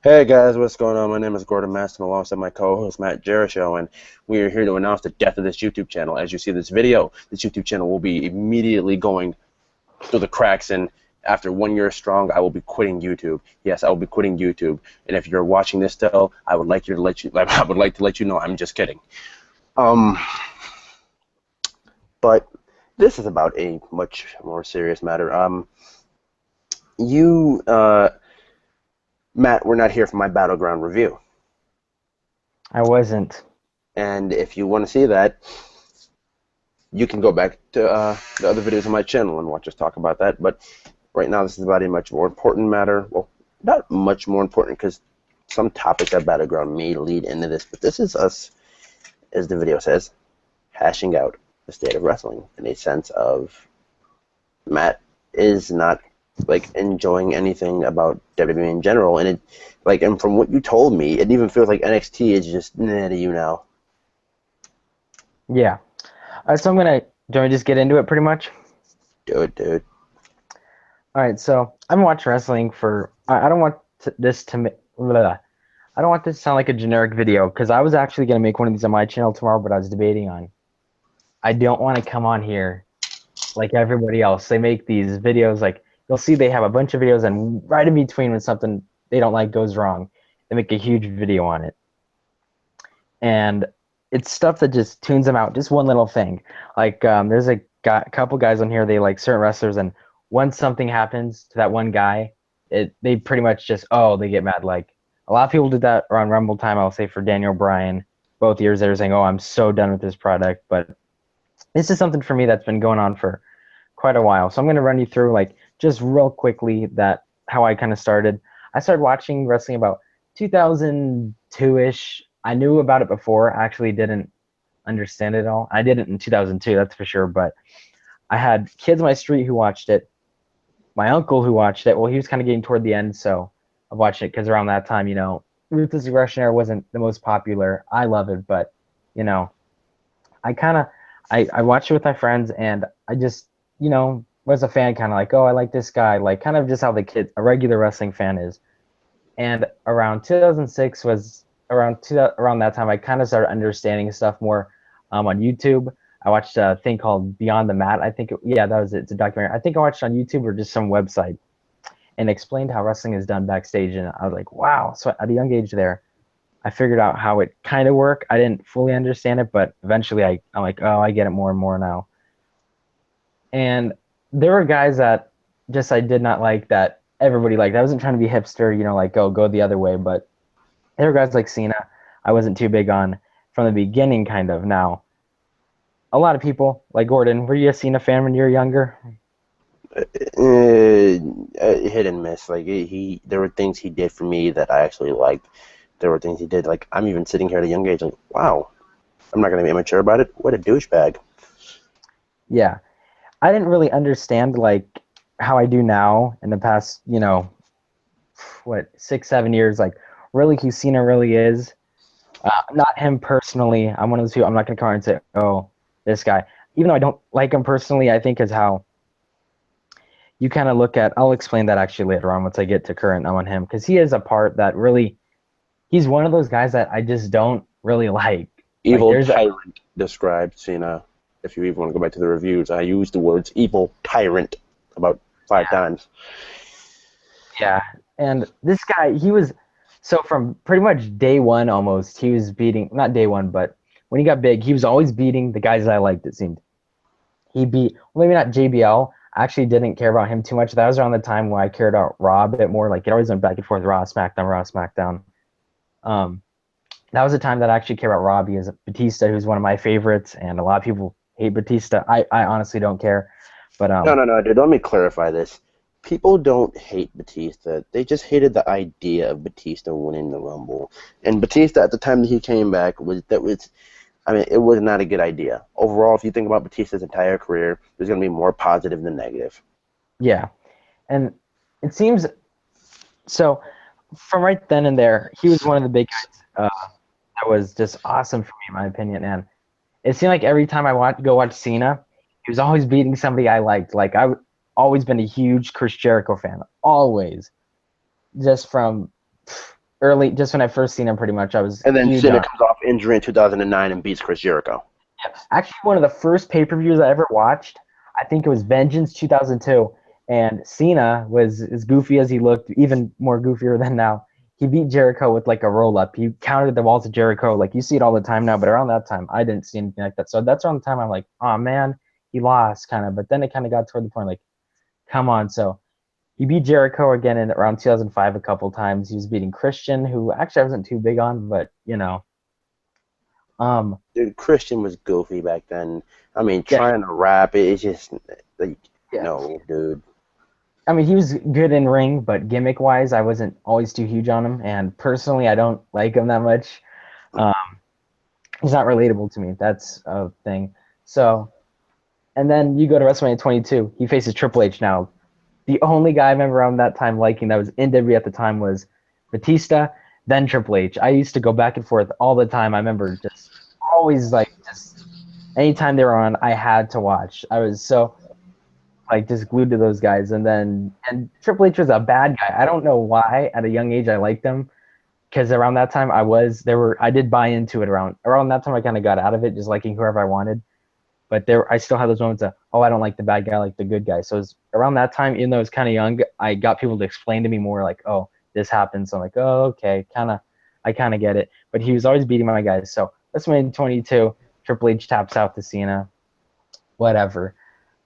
Hey guys, what's going on? My name is Gordon Maston alongside my co-host Matt Jericho, and we are here to announce the death of this YouTube channel. As you see this video, this YouTube channel will be immediately going through the cracks, and after 1 year strong, I will be quitting YouTube. Yes, I will be quitting YouTube. And if you're watching this still, I would like to let you know I'm just kidding. Um, but this is about a much more serious matter. You, Matt, we're not here for my battleground review. I wasn't. And if you want to see that, you can go back to the other videos on my channel and watch us talk about that. But right now, this is about a much more important matter. Well, not much more important because some topics at Battleground may lead into this, but this is us, as the video says, hashing out the state of wrestling in a sense of Matt is not like enjoying anything about WWE in general, and and from what you told me, it even feels like NXT is just nah to you now. Yeah. So I'm gonna. Do I just get into it pretty much? Do it, dude. All right. So I've been watching wrestling for. I don't want this to. Blah. I don't want this to sound like a generic video because I was actually gonna make one of these on my channel tomorrow, but I was debating on. I don't want to come on here like everybody else. They make these videos like you'll see they have a bunch of videos and right in between when something they don't like goes wrong, they make a huge video on it. And it's stuff that just tunes them out. Just one little thing. Like there's a couple guys on here. They like certain wrestlers, and once something happens to that one guy, they pretty much just they get mad. Like a lot of people did that around Rumble time. I'll say for Daniel Bryan, both years they were saying, "Oh, I'm so done with this product." But this is something for me that's been going on for quite a while. So I'm going to run you through like just real quickly that how I kind of started. I started watching wrestling about 2002-ish. I knew about it before. I actually didn't understand it all. I did it in 2002, that's for sure. But I had kids on my street who watched it. My uncle who watched it. Well, he was kind of getting toward the end, so I watched it because around that time, Ruthless Aggression Era wasn't the most popular. I love it, but you know, I kind of I watched it with my friends, and I just was a fan, kind of like, oh, I like this guy, like kind of just how a regular wrestling fan is. And around 2006 was around that time I kind of started understanding stuff more on YouTube. I watched a thing called Beyond the Mat. I think yeah, that was it. It's a documentary. I think I watched it on YouTube or just some website and explained how wrestling is done backstage. And I was like, wow. So at a young age there, I figured out how it kind of worked. I didn't fully understand it, but eventually I'm like, oh, I get it more and more now. And there were guys that just I did not like that everybody liked. I wasn't trying to be hipster, like go the other way, but there were guys like Cena I wasn't too big on from the beginning, kind of. Now, a lot of people, like Gordon, were you a Cena fan when you were younger? Hit and miss. Like there were things he did for me that I actually liked. There were things he did. Like I'm even sitting here at a young age, like, wow, I'm not gonna be immature about it. What a douchebag. Yeah. I didn't really understand, like, how I do now in the past, 6, 7 years, like, really who Cena really is. Not him personally. I'm one of those people, I'm not going to come out and say, oh, this guy. Even though I don't like him personally, I think is how you kind of look at, I'll explain that actually later on once I get to current on him, because he is a part that really, he's one of those guys that I just don't really like. Like, Evil there's a, tyrant described Cena. If you even want to go back to the reviews, I used the words evil tyrant about 5 times. yeah. And this guy, he was, so from pretty much day one almost, he was beating, not day one, but when he got big, he was always beating the guys that I liked, it seemed. He beat, well, maybe not JBL. I actually didn't care about him too much. That was around the time when I cared about Raw a bit more. Like, it always went back and forth, Raw, SmackDown, Raw, SmackDown. Um, that was the time that I actually care about Raw because Batista, who's one of my favorites, and a lot of people hate Batista. I honestly don't care. But No, no, no, dude. Let me clarify this. People don't hate Batista. They just hated the idea of Batista winning the Rumble. And Batista, at the time that he came back, I mean, it was not a good idea. Overall, if you think about Batista's entire career, there's going to be more positive than negative. yeah, and it seems so. From right then and there, he was one of the big guys that was just awesome for me, in my opinion. And it seemed like every time go watch Cena, he was always beating somebody I liked. Like I've always been a huge Chris Jericho fan, always. Just from early, just when I first seen him, pretty much, I was And then huge Cena on. comes off injury in 2009 and beats Chris Jericho. Actually, one of the first pay-per-views I ever watched, I think it was Vengeance 2002, and Cena was as goofy as he looked, even more goofier than now. He beat Jericho with like a roll-up. He countered the balls to Jericho. Like you see it all the time now, but around that time, I didn't see anything like that. So that's around the time I'm like, oh man, he lost kind of. But then it kind of got toward the point like, come on. So he beat Jericho again in around 2005 a couple times. He was beating Christian, who actually I wasn't too big on, but you know, um, Dude, Christian was goofy back then. I mean, yeah, trying to rap, it's just like, yeah. no, dude. I mean, he was good in ring, but gimmick wise, I wasn't always too huge on him. And personally, I don't like him that much. Um, he's not relatable to me. That's a thing. So, and then you go to WrestleMania 22. He faces Triple H now. The only guy I remember around that time liking that was in WWE at the time was Batista, then Triple H. I used to go back and forth all the time. I remember just always like just anytime they were on, I had to watch. I was so like just glued to those guys. And Triple H was a bad guy. I don't know why at a young age I liked him because around that time I did buy into it around that time I kind of got out of it just liking whoever I wanted. But I still had those moments of, oh, I don't like the bad guy, I like the good guy. So it was around that time, even though I was kind of young, I got people to explain to me more like, oh, this happened. So I'm like, oh, okay, I kind of get it. But he was always beating my guys. So that's when 22, Triple H taps out to Cena, whatever.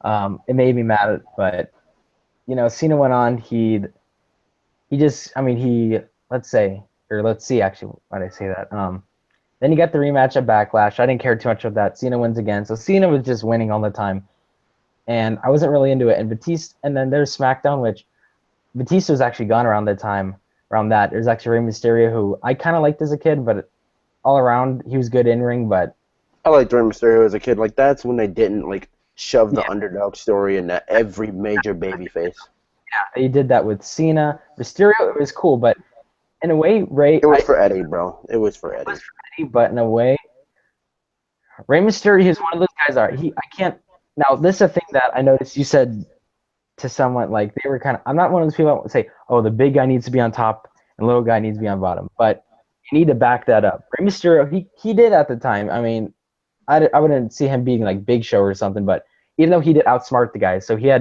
It made me mad, but you know, Cena went on. He just, I mean, let's see, actually, why did I say that? Then he got the rematch at Backlash. I didn't care too much of that. Cena wins again, so Cena was just winning all the time, and I wasn't really into it. And Batista, and then there's SmackDown, which Batista was actually gone around the time. Around that, there's actually Rey Mysterio, who I kind of liked as a kid, but all around he was good in ring. But I liked Rey Mysterio as a kid. Like, that's when they didn't, like, shove the yeah, underdog story into every major baby face. he did that with Cena. Mysterio, it was cool, but in a way, Ray, It was for Eddie, bro. It was for Eddie. but in a way, Rey Mysterio is one of those guys. I can't. Now, this is a thing that I noticed you said to someone like they were kind of. I'm not one of those people that would say, "Oh, the big guy needs to be on top and the little guy needs to be on bottom." But you need to back that up. Rey Mysterio, he did at the time. I mean, I wouldn't see him being like Big Show or something, but even though he did outsmart the guys, so he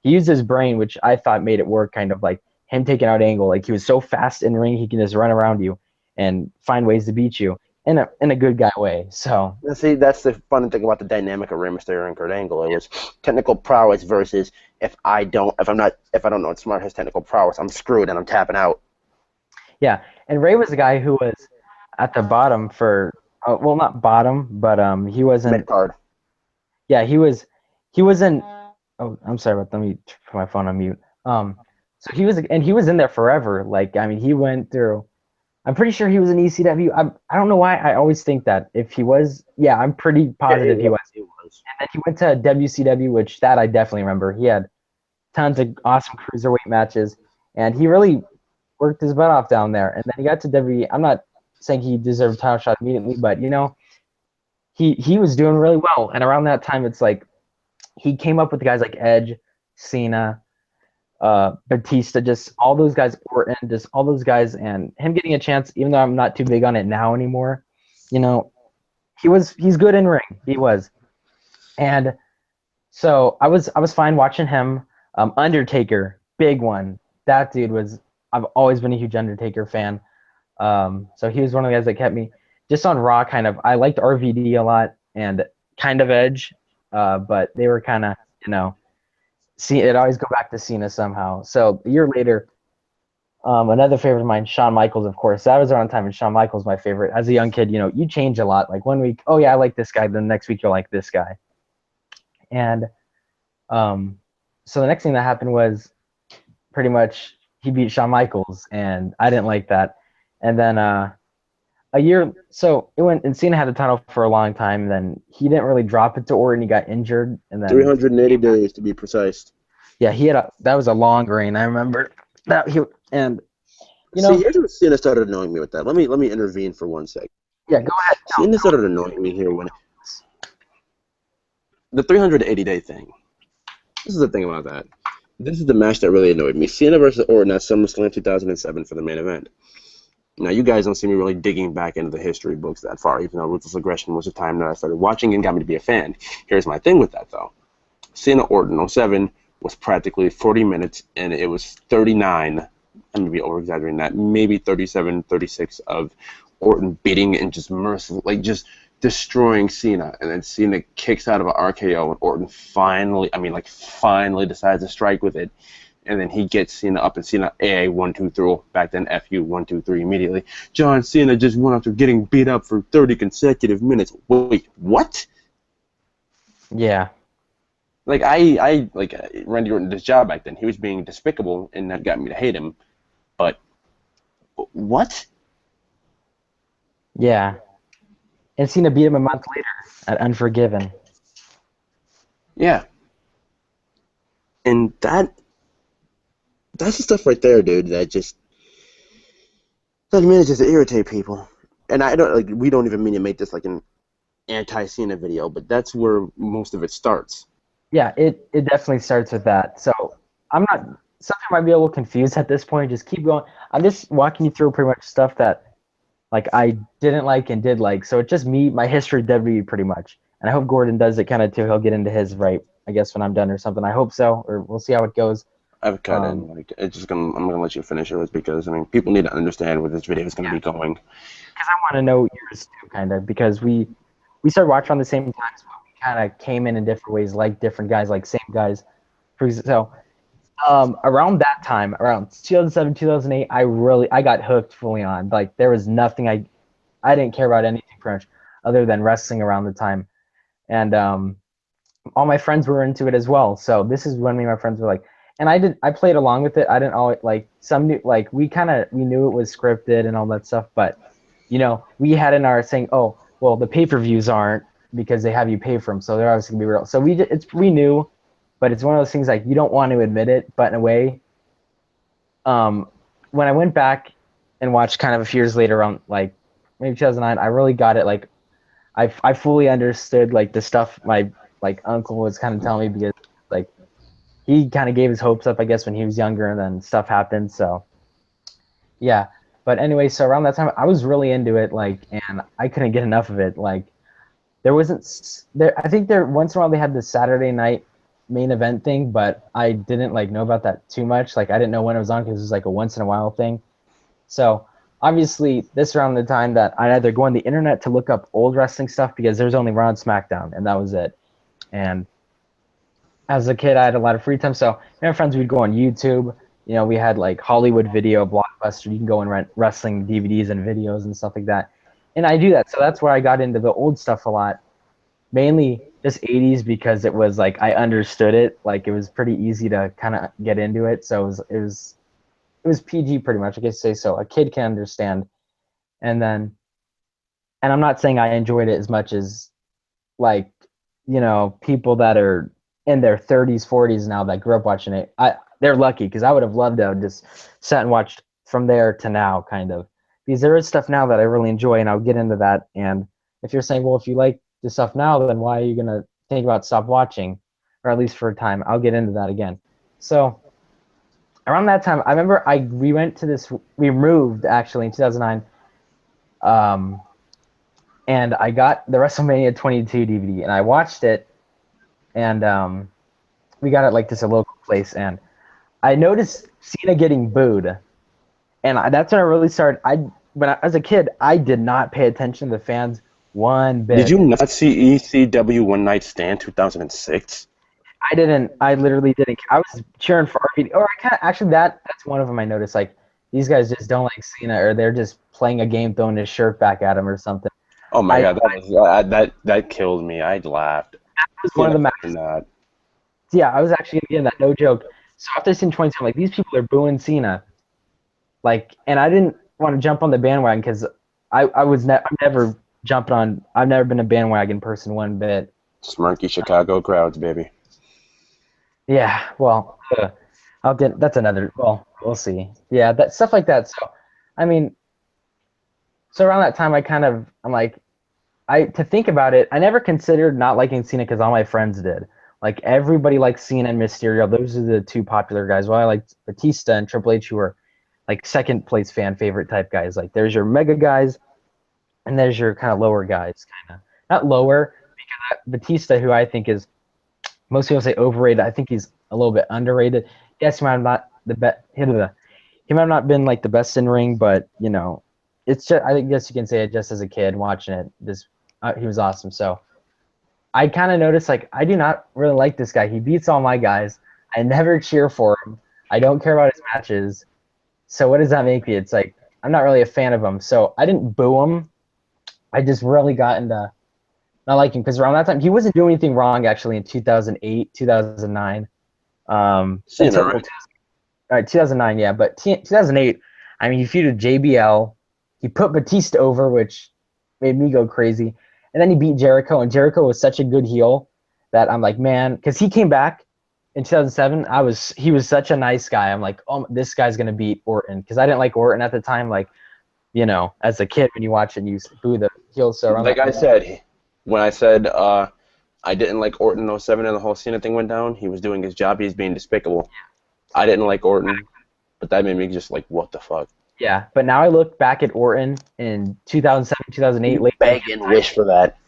used his brain, which I thought made it work. Kind of like him taking out Angle. Like he was so fast in ring, he can just run around you and find ways to beat you in a good guy way. So. Now, see, that's the fun thing about the dynamic of Rey Mysterio and Kurt Angle. It was technical prowess versus if I don't know Smart has technical prowess, I'm screwed and I'm tapping out. Yeah, and Ray was a guy who was at the bottom for well, not bottom, but he Mid wasn't. card. Yeah, he wasn't. Oh, I'm sorry about. Let me put my phone on mute. So he was in there forever. Like I mean, he went through. I'm pretty sure he was in ECW. I don't know why I always think that if he was, yeah, I'm pretty Yeah, positive he was. He was. And then he went to WCW, which that I definitely remember. He had tons of awesome cruiserweight matches, and he really worked his butt off down there. And then he got to WWE. I'm not saying he deserved a title shot immediately, but you know, he was doing really well. And around that time, it's like he came up with guys like Edge, Cena, Batista, just all those guys, Orton, just all those guys, and him getting a chance, even though I'm not too big on it now anymore. You know, he's good in ring. He was, and so I was fine watching him. Undertaker, big one. That dude was. I've always been a huge Undertaker fan. So he was one of the guys that kept me just on Raw. Kind of, I liked RVD a lot and kind of Edge, but they were kind of, you know, see it always go back to Cena somehow. So a year later, another favorite of mine, Shawn Michaels, of course. That was around the time, and Shawn Michaels my favorite. As a young kid, you know, you change a lot. Like one week, oh yeah, I like this guy. The next week, you'll like this guy. And so the next thing that happened was pretty much he beat Shawn Michaels, and I didn't like that. And then a year, so it went, and Cena had the title for a long time. And then he didn't really drop it to Orton. He got injured, and then 380 days to be precise. yeah, that was a long reign. I remember that and you See, know, here's where Cena started annoying me with that. Let me intervene for 1 second. yeah, go ahead. Cena started annoying me here when the 380-day thing. This is the thing about that. This is the match that really annoyed me. Cena versus Orton at SummerSlam 2007 for the main event. Now, you guys don't see me really digging back into the history books that far, even though Ruthless Aggression was a time that I started watching and got me to be a fan. Here's my thing with that, though. Cena Orton '07 was practically 40 minutes, and it was 39, I may be over-exaggerating that, maybe 37, 36 of Orton beating and just merciful, like just destroying Cena. And then Cena kicks out of an RKO, and Orton finally, finally decides to strike with it. And then he gets Cena up, and Cena, AA, 1-2 throw. Back then, FU, 1-2 3 immediately. John Cena just went after getting beat up for 30 consecutive minutes. Wait, what? Yeah. Like, Randy Orton did his job back then. He was being despicable, and that got me to hate him. But, what? Yeah. And Cena beat him a month later at Unforgiven. Yeah. And that's the stuff right there, dude, that manages to irritate people. And we don't even mean to make this like an anti-Cena video, but that's where most of it starts. Yeah, it definitely starts with that. So something might be a little confused at this point. Just keep going. I'm just walking you through pretty much stuff that like I didn't like and did like. So it's just me, my history of WWE pretty much. And I hope Gordon does it kind of too. He'll get into his right, I guess, when I'm done or something. I hope so, or we'll see how it goes. I've cut in. I'm gonna let you finish it because people need to understand where this video is gonna be going. Because I want to know yours too, kind of, because we started watching on the same time, so we kind of came in different ways, like different guys, like same guys. So around that time, around 2007, 2008, I got hooked fully on. Like there was nothing I didn't care about anything pretty much other than wrestling around the time, and all my friends were into it as well. So this is when me and my friends were like, and I played along with it. I didn't always like some new like we knew it was scripted and all that stuff, but we had in our saying, oh well, the pay-per-views aren't because they have you pay for them, so they're obviously gonna be real. So we knew, but it's one of those things like you don't want to admit it, but in a way, when I went back and watched kind of a few years later around like maybe 2009, I really got it. Like I fully understood like the stuff my like uncle was kind of telling me because like he kind of gave his hopes up, I guess, when he was younger, and then stuff happened. So yeah. But anyway, so around that time, I was really into it, like, and I couldn't get enough of it. Like, there wasn't there. I think there once in a while they had the Saturday night main event thing, but I didn't like know about that too much. Like, I didn't know when it was on because it was like a once in a while thing. So obviously, this around the time that I'd either go on the internet to look up old wrestling stuff because there was only Raw and SmackDown, and that was it. And as a kid, I had a lot of free time, so my friends would go on YouTube. We had like Hollywood Video, Blockbuster. You can go and rent wrestling DVDs and videos and stuff like that. And I do that, so that's where I got into the old stuff a lot. Mainly just 80s because it was like I understood it. Like it was pretty easy to kind of get into it. So it was PG pretty much, I guess say so. A kid can understand. And I'm not saying I enjoyed it as much as like people that are in their 30s, 40s now that grew up watching it. They're lucky because I would have loved to have just sat and watched from there to now, kind of. Because there is stuff now that I really enjoy, and I'll get into that. And if you're saying, well, if you like the stuff now, then why are you gonna think about stop watching, or at least for a time? I'll get into that again. So around that time, I remember we moved actually in 2009, and I got the WrestleMania 22 DVD, and I watched it, and we got it like this a local place, and I noticed Cena getting booed, and that's when I really started. As a kid, I did not pay attention to the fans one bit. Did you not see ECW One Night Stand 2006? I didn't. I literally didn't. I was cheering for RVD. Or I kind of actually that's one of them I noticed. Like these guys just don't like Cena, or they're just playing a game, throwing his shirt back at him or something. Oh my god, that killed me. I laughed. That was one of the matches. Yeah, I was actually gonna get in that, no joke. So after seeing 20, I'm like, these people are booing Cena. Like, and I didn't want to jump on the bandwagon because I'm never jumping on. I've never been a bandwagon person one bit. Smirky Chicago crowds, baby. Yeah, well, that's another. Well, we'll see. Yeah, that stuff like that. So, I mean, so around that time, I'm like, to think about it, I never considered not liking Cena because all my friends did. Like everybody likes Cena and Mysterio. Those are the two popular guys. Well, I liked Batista and Triple H, who were like second place fan favorite type guys. Like there's your mega guys, and there's your kind of lower guys, kind of not lower. Batista, who I think is most people say overrated. I think he's a little bit underrated. Yes, he might have not the best. He might have not been like the best in ring, but it's just I guess you can say it just as a kid watching it. He was awesome. So I kind of noticed like I do not really like this guy. He beats all my guys. I never cheer for him. I don't care about his matches. So what does that make me? It's like I'm not really a fan of him. So I didn't boo him. I just really got into not liking him because around that time he wasn't doing anything wrong actually in 2008, 2009. Cena, Until right? 2009, yeah, but 2008, I mean, he feuded JBL. He put Batista over, which made me go crazy. And then he beat Jericho, and Jericho was such a good heel that I'm like, man, because he came back in 2007. He was such a nice guy. I'm like, oh, this guy's gonna beat Orton because I didn't like Orton at the time. Like, as a kid when you watch it, and you boo the heel. So around Like that, I said, when I said I didn't like Orton in '07 and the whole Cena thing went down, he was doing his job. He was being despicable. I didn't like Orton, but that made me just like, what the fuck? yeah. But now I look back at Orton in 2007, 2008, You late. beg and wish for that.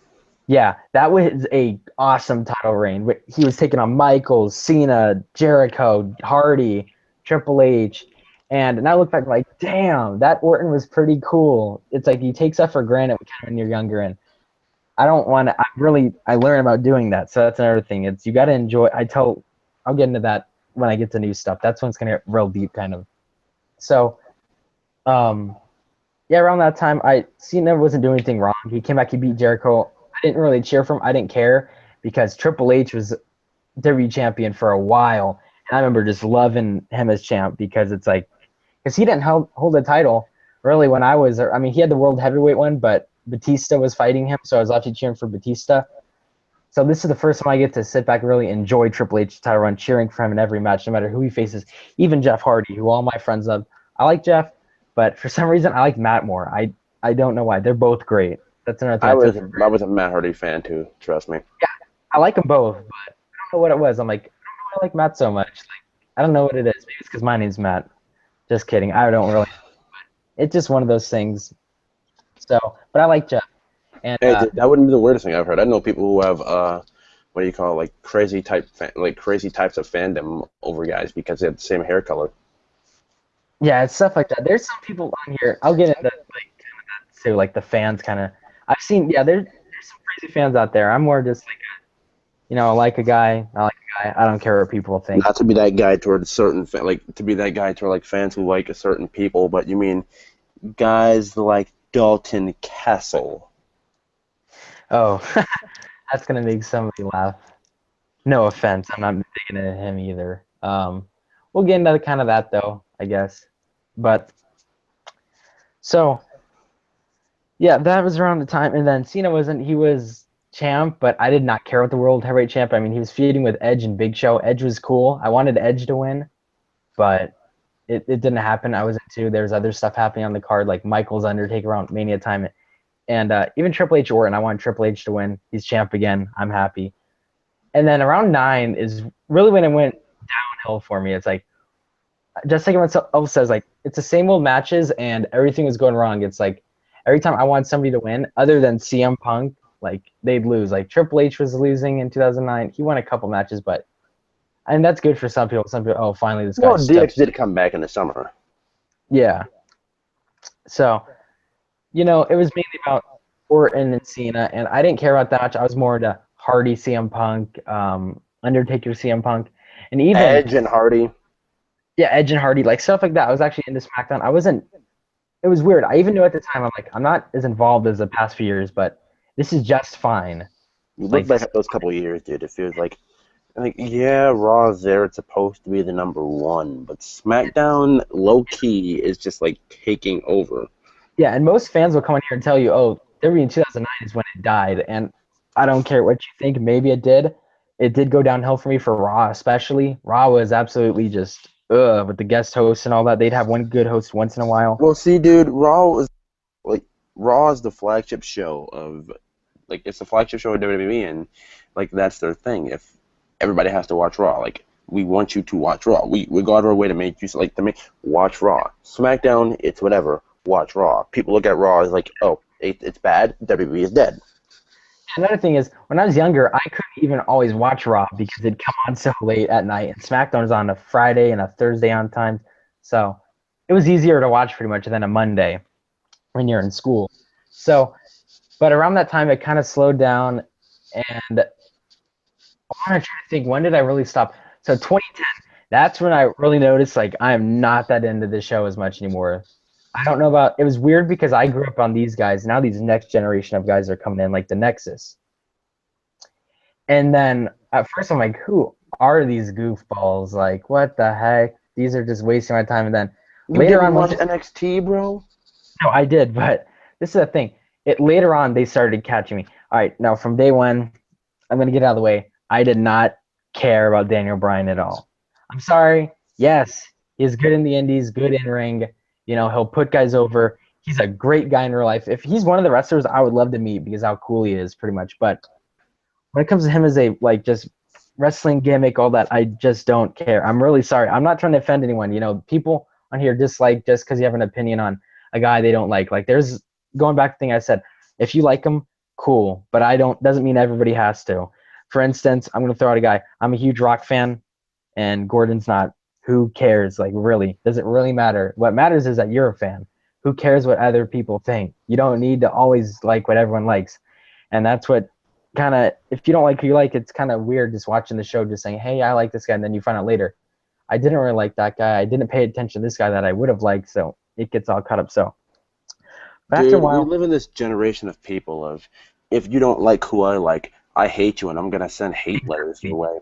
Yeah, that was a awesome title reign. He was taking on Michaels, Cena, Jericho, Hardy, Triple H, and I look back like, damn, that Orton was pretty cool. It's like you take stuff for granted when you're younger, and I don't want to. I learn about doing that. So that's another thing. It's you got to enjoy. I'll get into that when I get to new stuff. That's when it's gonna get real deep, kind of. So, um, yeah, around that time, Cena wasn't doing anything wrong. He came back, he beat Jericho. I didn't really cheer for him. I didn't care because Triple H was WWE champion for a while, and I remember just loving him as champ because it's like, because he didn't hold the title really when I was. I mean, he had the world heavyweight one, but Batista was fighting him, so I was actually cheering for Batista. So this is the first time I get to sit back and really enjoy Triple H's title run, cheering for him in every match, no matter who he faces. Even Jeff Hardy, who all my friends love. I like Jeff, but for some reason I like Matt more. I don't know why. They're both great. That's another thing I I took was for I granted. was a Matt Hardy fan too. Trust me. I like them both, but I don't know what it was. I'm like, I don't know why I like Matt so much. Like, I don't know what it is. Maybe it's because my name's Matt. Just kidding. I don't really. It's just one of those things. So, but I like Jeff. And Hey, that wouldn't be the weirdest thing I've heard. I know people who have what do you call it, like like crazy types of fandom over guys because they have the same hair color. yeah, it's stuff like that. There's some people on here. I'll get into like too, like the fans kind of. I've seen. Yeah, there's some crazy fans out there. I'm more just like I like a guy. I like a guy. I don't care what people think. Not to be that guy toward like to be that guy toward like fans who like a certain people, but you mean guys like Dalton Castle. Oh, that's gonna make somebody laugh. No offense. I'm not digging at him either. We'll get into kind of that though, I guess. But so yeah, that was around the time, and then Cena wasn't. He was champ, but I did not care about the world heavyweight champ. I mean, he was feuding with Edge and Big Show. Edge was cool. I wanted Edge to win, but it didn't happen. I was into. There's other stuff happening on the card, like Michaels Undertaker around Mania time, and even Triple H Orton. I wanted Triple H to win. He's champ again. I'm happy. And then around 9 is really when it went downhill for me. It's like just like what else says, like it's the same old matches and everything was going wrong. It's like every time I wanted somebody to win, other than CM Punk, like they'd lose. Like Triple H was losing in 2009. He won a couple matches, but and that's good for some people. Some people, oh, finally this guy Well, steps. DX did come back in the summer. Yeah. So it was mainly about Orton and Cena, and I didn't care about that much. I was more into Hardy, CM Punk, Undertaker, CM Punk, and even Edge and Hardy. yeah, Edge and Hardy, like stuff like that. I was actually into SmackDown. I wasn't. It was weird. I even knew at the time. I'm like, I'm not as involved as the past few years, but this is just fine. You look Like, back at those couple of years, dude. It feels like yeah, Raw's there. It's supposed to be the number one, but SmackDown, low key, is just like taking over. yeah, and most fans will come in here and tell you, oh, WWE in 2009 is when it died, and I don't care what you think. Maybe it did. It did go downhill for me for Raw, especially. Raw was absolutely just with the guest hosts and all that. They'd have one good host once in a while. Well, see, dude, like Raw is the flagship show of it's the flagship show of WWE, and like that's their thing. If everybody has to watch Raw, like we want you to watch Raw. We go out of our way to make you watch Raw. SmackDown, it's whatever. Watch Raw. People look at Raw as like, oh, it's bad. WWE is dead. Another thing is, when I was younger, I couldn't even always watch Raw because it'd come on so late at night, and SmackDown was on a Friday and a Thursday on time, so it was easier to watch pretty much than a Monday when you're in school. So, but around that time, it kind of slowed down, and I want to try to think, when did I really stop? So 2010, that's when I really noticed, like, I am not that into the show as much anymore. I don't know about, it was weird because I grew up on these guys. Now these next generation of guys are coming in, like the Nexus. And then at first I'm like, who are these goofballs? Like, what the heck? These are just wasting my time. And then You later didn't on, watch NXT, bro? no, I did, but this is the thing. Later on, they started catching me. All right, now from day one, I'm gonna get out of the way. I did not care about Daniel Bryan at all. I'm sorry. Yes, he's good in the indies, good in ring. You know, he'll put guys over. He's a great guy in real life. If he's one of the wrestlers, I would love to meet because how cool he is, pretty much. But when it comes to him as a just wrestling gimmick, all that, I just don't care. I'm really sorry. I'm not trying to offend anyone. You know, people on here dislike just because you have an opinion on a guy they don't like. Like, there's going back to the thing I said. If you like him, cool. But doesn't mean everybody has to. For instance, I'm gonna throw out a guy. I'm a huge Rock fan, and Gordon's not. Who cares? Like, really, does it really matter? What matters is that you're a fan. Who cares what other people think? You don't need to always like what everyone likes, and that's what kind of, if you don't like who you like, it's kind of weird just watching the show, just saying, hey, I like this guy, and then you find out later, I didn't really like that guy. I didn't pay attention to this guy that I would have liked, so it gets all caught up. So, but after a Dude, we while, live in this generation of people of, if you don't like who I like, I hate you, and I'm gonna send hate letters your way.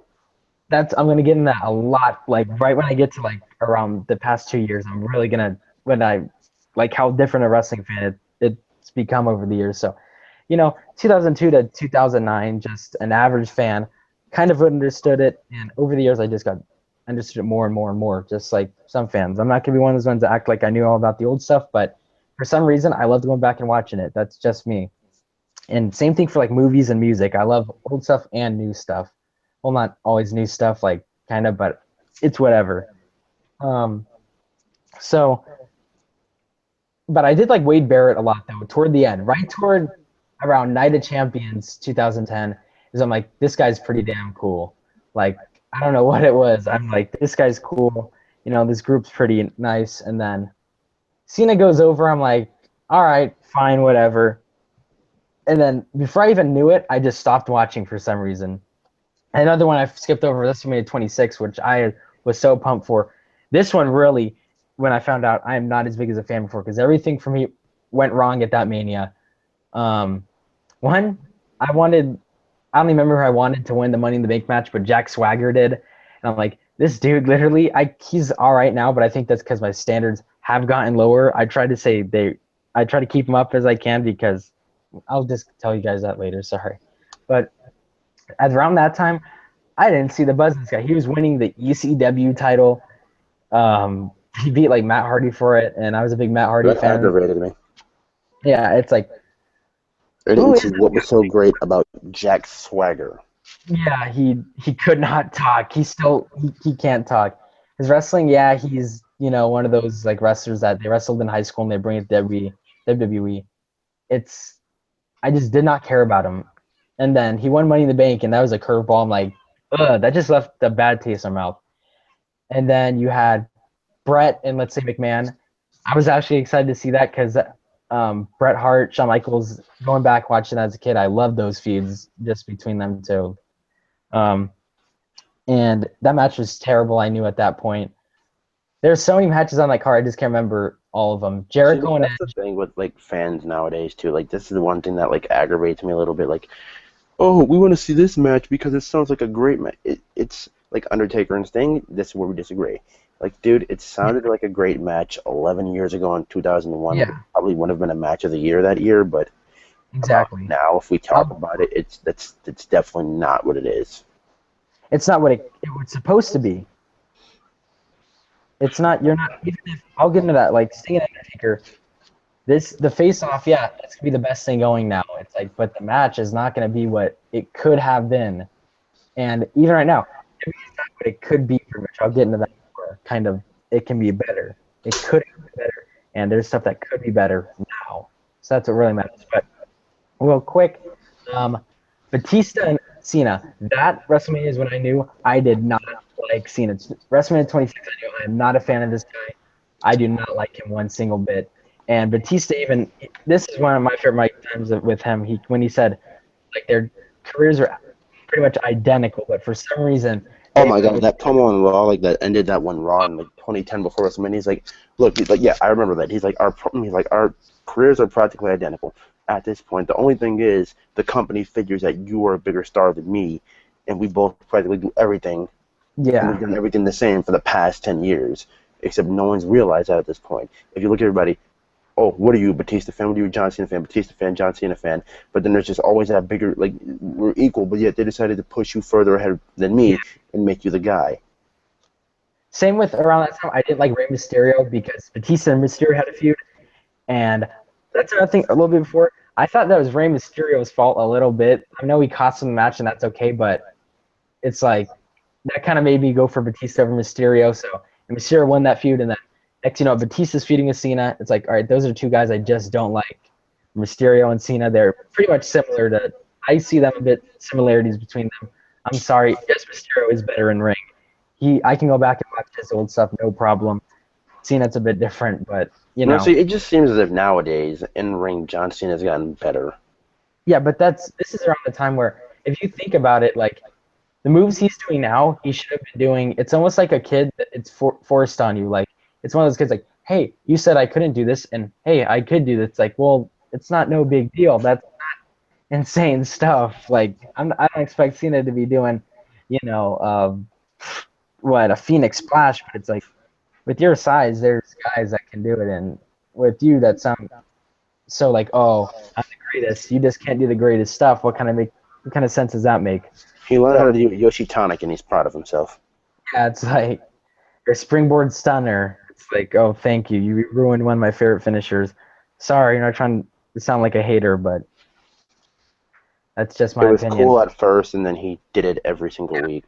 I'm gonna get in that a lot. Like, right when I get to like around the past 2 years, I'm really gonna, when I like how different a wrestling fan it's become over the years. So, 2002 to 2009, just an average fan, kind of understood it, and over the years I just got understood it more and more and more. Just like some fans, I'm not gonna be one of those ones that act like I knew all about the old stuff, but for some reason I loved going back and watching it. That's just me. And same thing for like movies and music. I love old stuff and new stuff. Well, not always new stuff, like kind of, but it's whatever. Um, so, but I did like Wade Barrett a lot though. Toward the end, right toward around Night of Champions 2010, is I'm like, this guy's pretty damn cool. Like, I don't know what it was. I'm like, this guy's cool. This group's pretty nice. And then Cena goes over. I'm like, all right, fine, whatever. And then before I even knew it, I just stopped watching for some reason. Another one I skipped over, WrestleMania 26, which I was so pumped for. This one really, when I found out, I am not as big as a fan before because everything for me went wrong at that Mania. One, I don't even remember who I wanted to win the Money in the Bank match, but Jack Swagger did. And I'm like, this dude literally, he's all right now, but I think that's because my standards have gotten lower. I try to keep them up as I can because I'll just tell you guys that later. Sorry. But at around that time, I didn't see the buzz in this guy. He was winning the ECW title. He beat like Matt Hardy for it, and I was a big Matt Hardy That fan. aggravated me. Yeah, it's like, I who didn't is see what was so great about Jack Swagger. Yeah, he could not talk. He can't talk. His wrestling, yeah, he's one of those like wrestlers that they wrestled in high school and they bring it to WWE. It's I just did not care about him. And then he won Money in the Bank, and that was a curveball. I'm like, ugh, that just left a bad taste in my mouth. And then you had Brett and let's say McMahon. I was actually excited to see that because Bret Hart, Shawn Michaels, going back watching as a kid, I loved those feuds just between them two. And that match was terrible. I knew at that point. There's so many matches on that card. I just can't remember all of them. See, Jericho and that's the Edge. thing with like fans nowadays too. Like, this is the one thing that like aggravates me a little bit. Like, oh, we want to see this match because it sounds like a great match. It's like Undertaker and Sting. This is where we disagree. Like, dude, it sounded like a great match 11 years ago in 2001. It Yeah, probably wouldn't have been a match of the year that year, but exactly. now if we talk I'll, about it, it's definitely not what it is. it's not what it was supposed to be. It's not. You're not. Even if I'll get into that. Like Sting and Undertaker. The face off. Yeah, that's gonna be the best thing going now. It's like, but the match is not gonna be what it could have been. And even right now, but it could be for which I'll get into that more. Kind of, it can be better. It could be better, and there's stuff that could be better now. So that's what really matters. But real quick, Batista and Cena. That WrestleMania is when I knew I did not like Cena. WrestleMania 26. I knew I am not a fan of this guy. I do not like him one single bit. And Batista, even this is one of my favorite times with him. When he said like their careers are pretty much identical, but for some reason. Oh my God, that promo on Raw, like that ended that one Raw in like 2010 before WrestleMania. He's like, look, he's like, yeah, I remember that. He's like, our careers are practically identical at this point. The only thing is, the company figures that you are a bigger star than me, and we both practically do everything. Yeah. And we've done everything the same for the past 10 years, except no one's realized that at this point. If you look at everybody, oh, what are you, Batista fan? What are you, John Cena fan? Batista fan, John Cena fan. But then there's just always that bigger, like, we're equal, but yet they decided to push you further ahead than me and make you the guy. Same with around that time, I didn't like Rey Mysterio because Batista and Mysterio had a feud. And that's another thing, a little bit before, I thought that was Rey Mysterio's fault a little bit. I know he cost him the match, and that's okay, but it's like, that kind of made me go for Batista over Mysterio. So and Mysterio won that feud, and then next, Batista's feuding with Cena. It's like, all right, those are two guys I just don't like. Mysterio and Cena, they're pretty much similar to. I see them a bit similarities between them. I'm sorry, yes, Mysterio is better in ring. I can go back and watch his old stuff, no problem. Cena's a bit different, but See, it just seems as if nowadays in ring, John Cena's gotten better. Yeah, but this is around the time where, if you think about it, like the moves he's doing now, he should have been doing. It's almost like a kid that it's forced on you. Like it's one of those kids like, hey, you said I couldn't do this, and hey, I could do this. It's like, well, it's not no big deal. That's not insane stuff. Like I don't expect Cena to be doing, what, a Phoenix Splash, but it's like with your size, there's guys that can do it, and with you, that sounds so like, oh, I'm the greatest. You just can't do the greatest stuff. What kind of sense does that make? He learned how to do Yoshi Tonic, and he's proud of himself. Yeah, it's like your springboard stunner. It's like, oh, thank you. You ruined one of my favorite finishers. Sorry, you're not trying to sound like a hater, but that's just my opinion. It was cool at first, and then he did it every single week.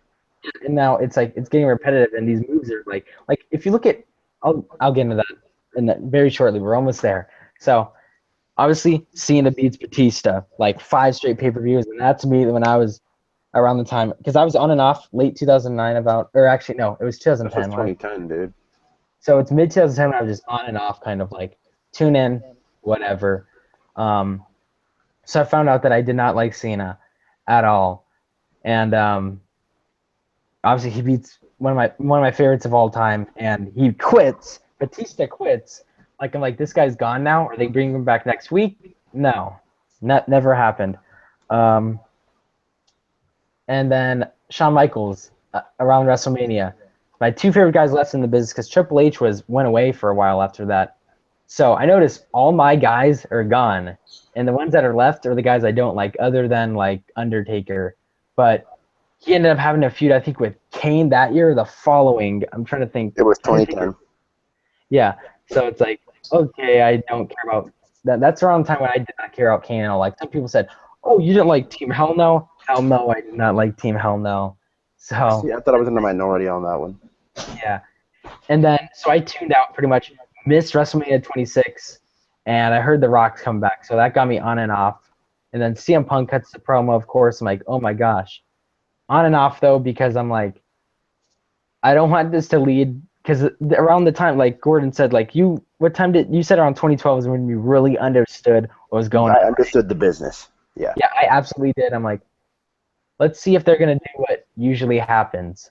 And now it's like it's getting repetitive, and these moves are like if you look at, I'll get into that very shortly. We're almost there. So obviously, Cena beats Batista like 5 straight pay-per-views, and that's me when I was around the time, because I was on and off late 2009 or actually no, it was 2010. That was 2010, dude. So it's mid 2010 when I was just on and off, kind of like tune in, whatever. So I found out that I did not like Cena at all, and obviously he beats one of my favorites of all time, and he quits. Batista quits. Like I'm like, this guy's gone now. Are they bringing him back next week? No, never happened. And then Shawn Michaels around WrestleMania. My 2 favorite guys left in the business, because Triple H went away for a while after that. So I noticed all my guys are gone, and the ones that are left are the guys I don't like, other than like Undertaker. But he ended up having a feud, I think, with Kane that year or the following. I'm trying to think. It was 2010. Yeah. So it's like, okay, I don't care about that. That's around the time when I did not care about Kane at all. Like some people said, oh, you didn't like Team Hell No? Hell no, I did not like Team Hell No. So See, I thought I was in the minority on that one. Yeah. And then, so I tuned out pretty much, missed WrestleMania 26, and I heard The Rock come back. So that got me on and off. And then CM Punk cuts the promo, of course. I'm like, oh my gosh. On and off, though, because I'm like, I don't want this to lead, because around the time, like Gordon said, like, what time did you said around 2012 is when you really understood what was going on? I understood the business. Yeah. Yeah, I absolutely did. I'm like, let's see if they're going to do what usually happens.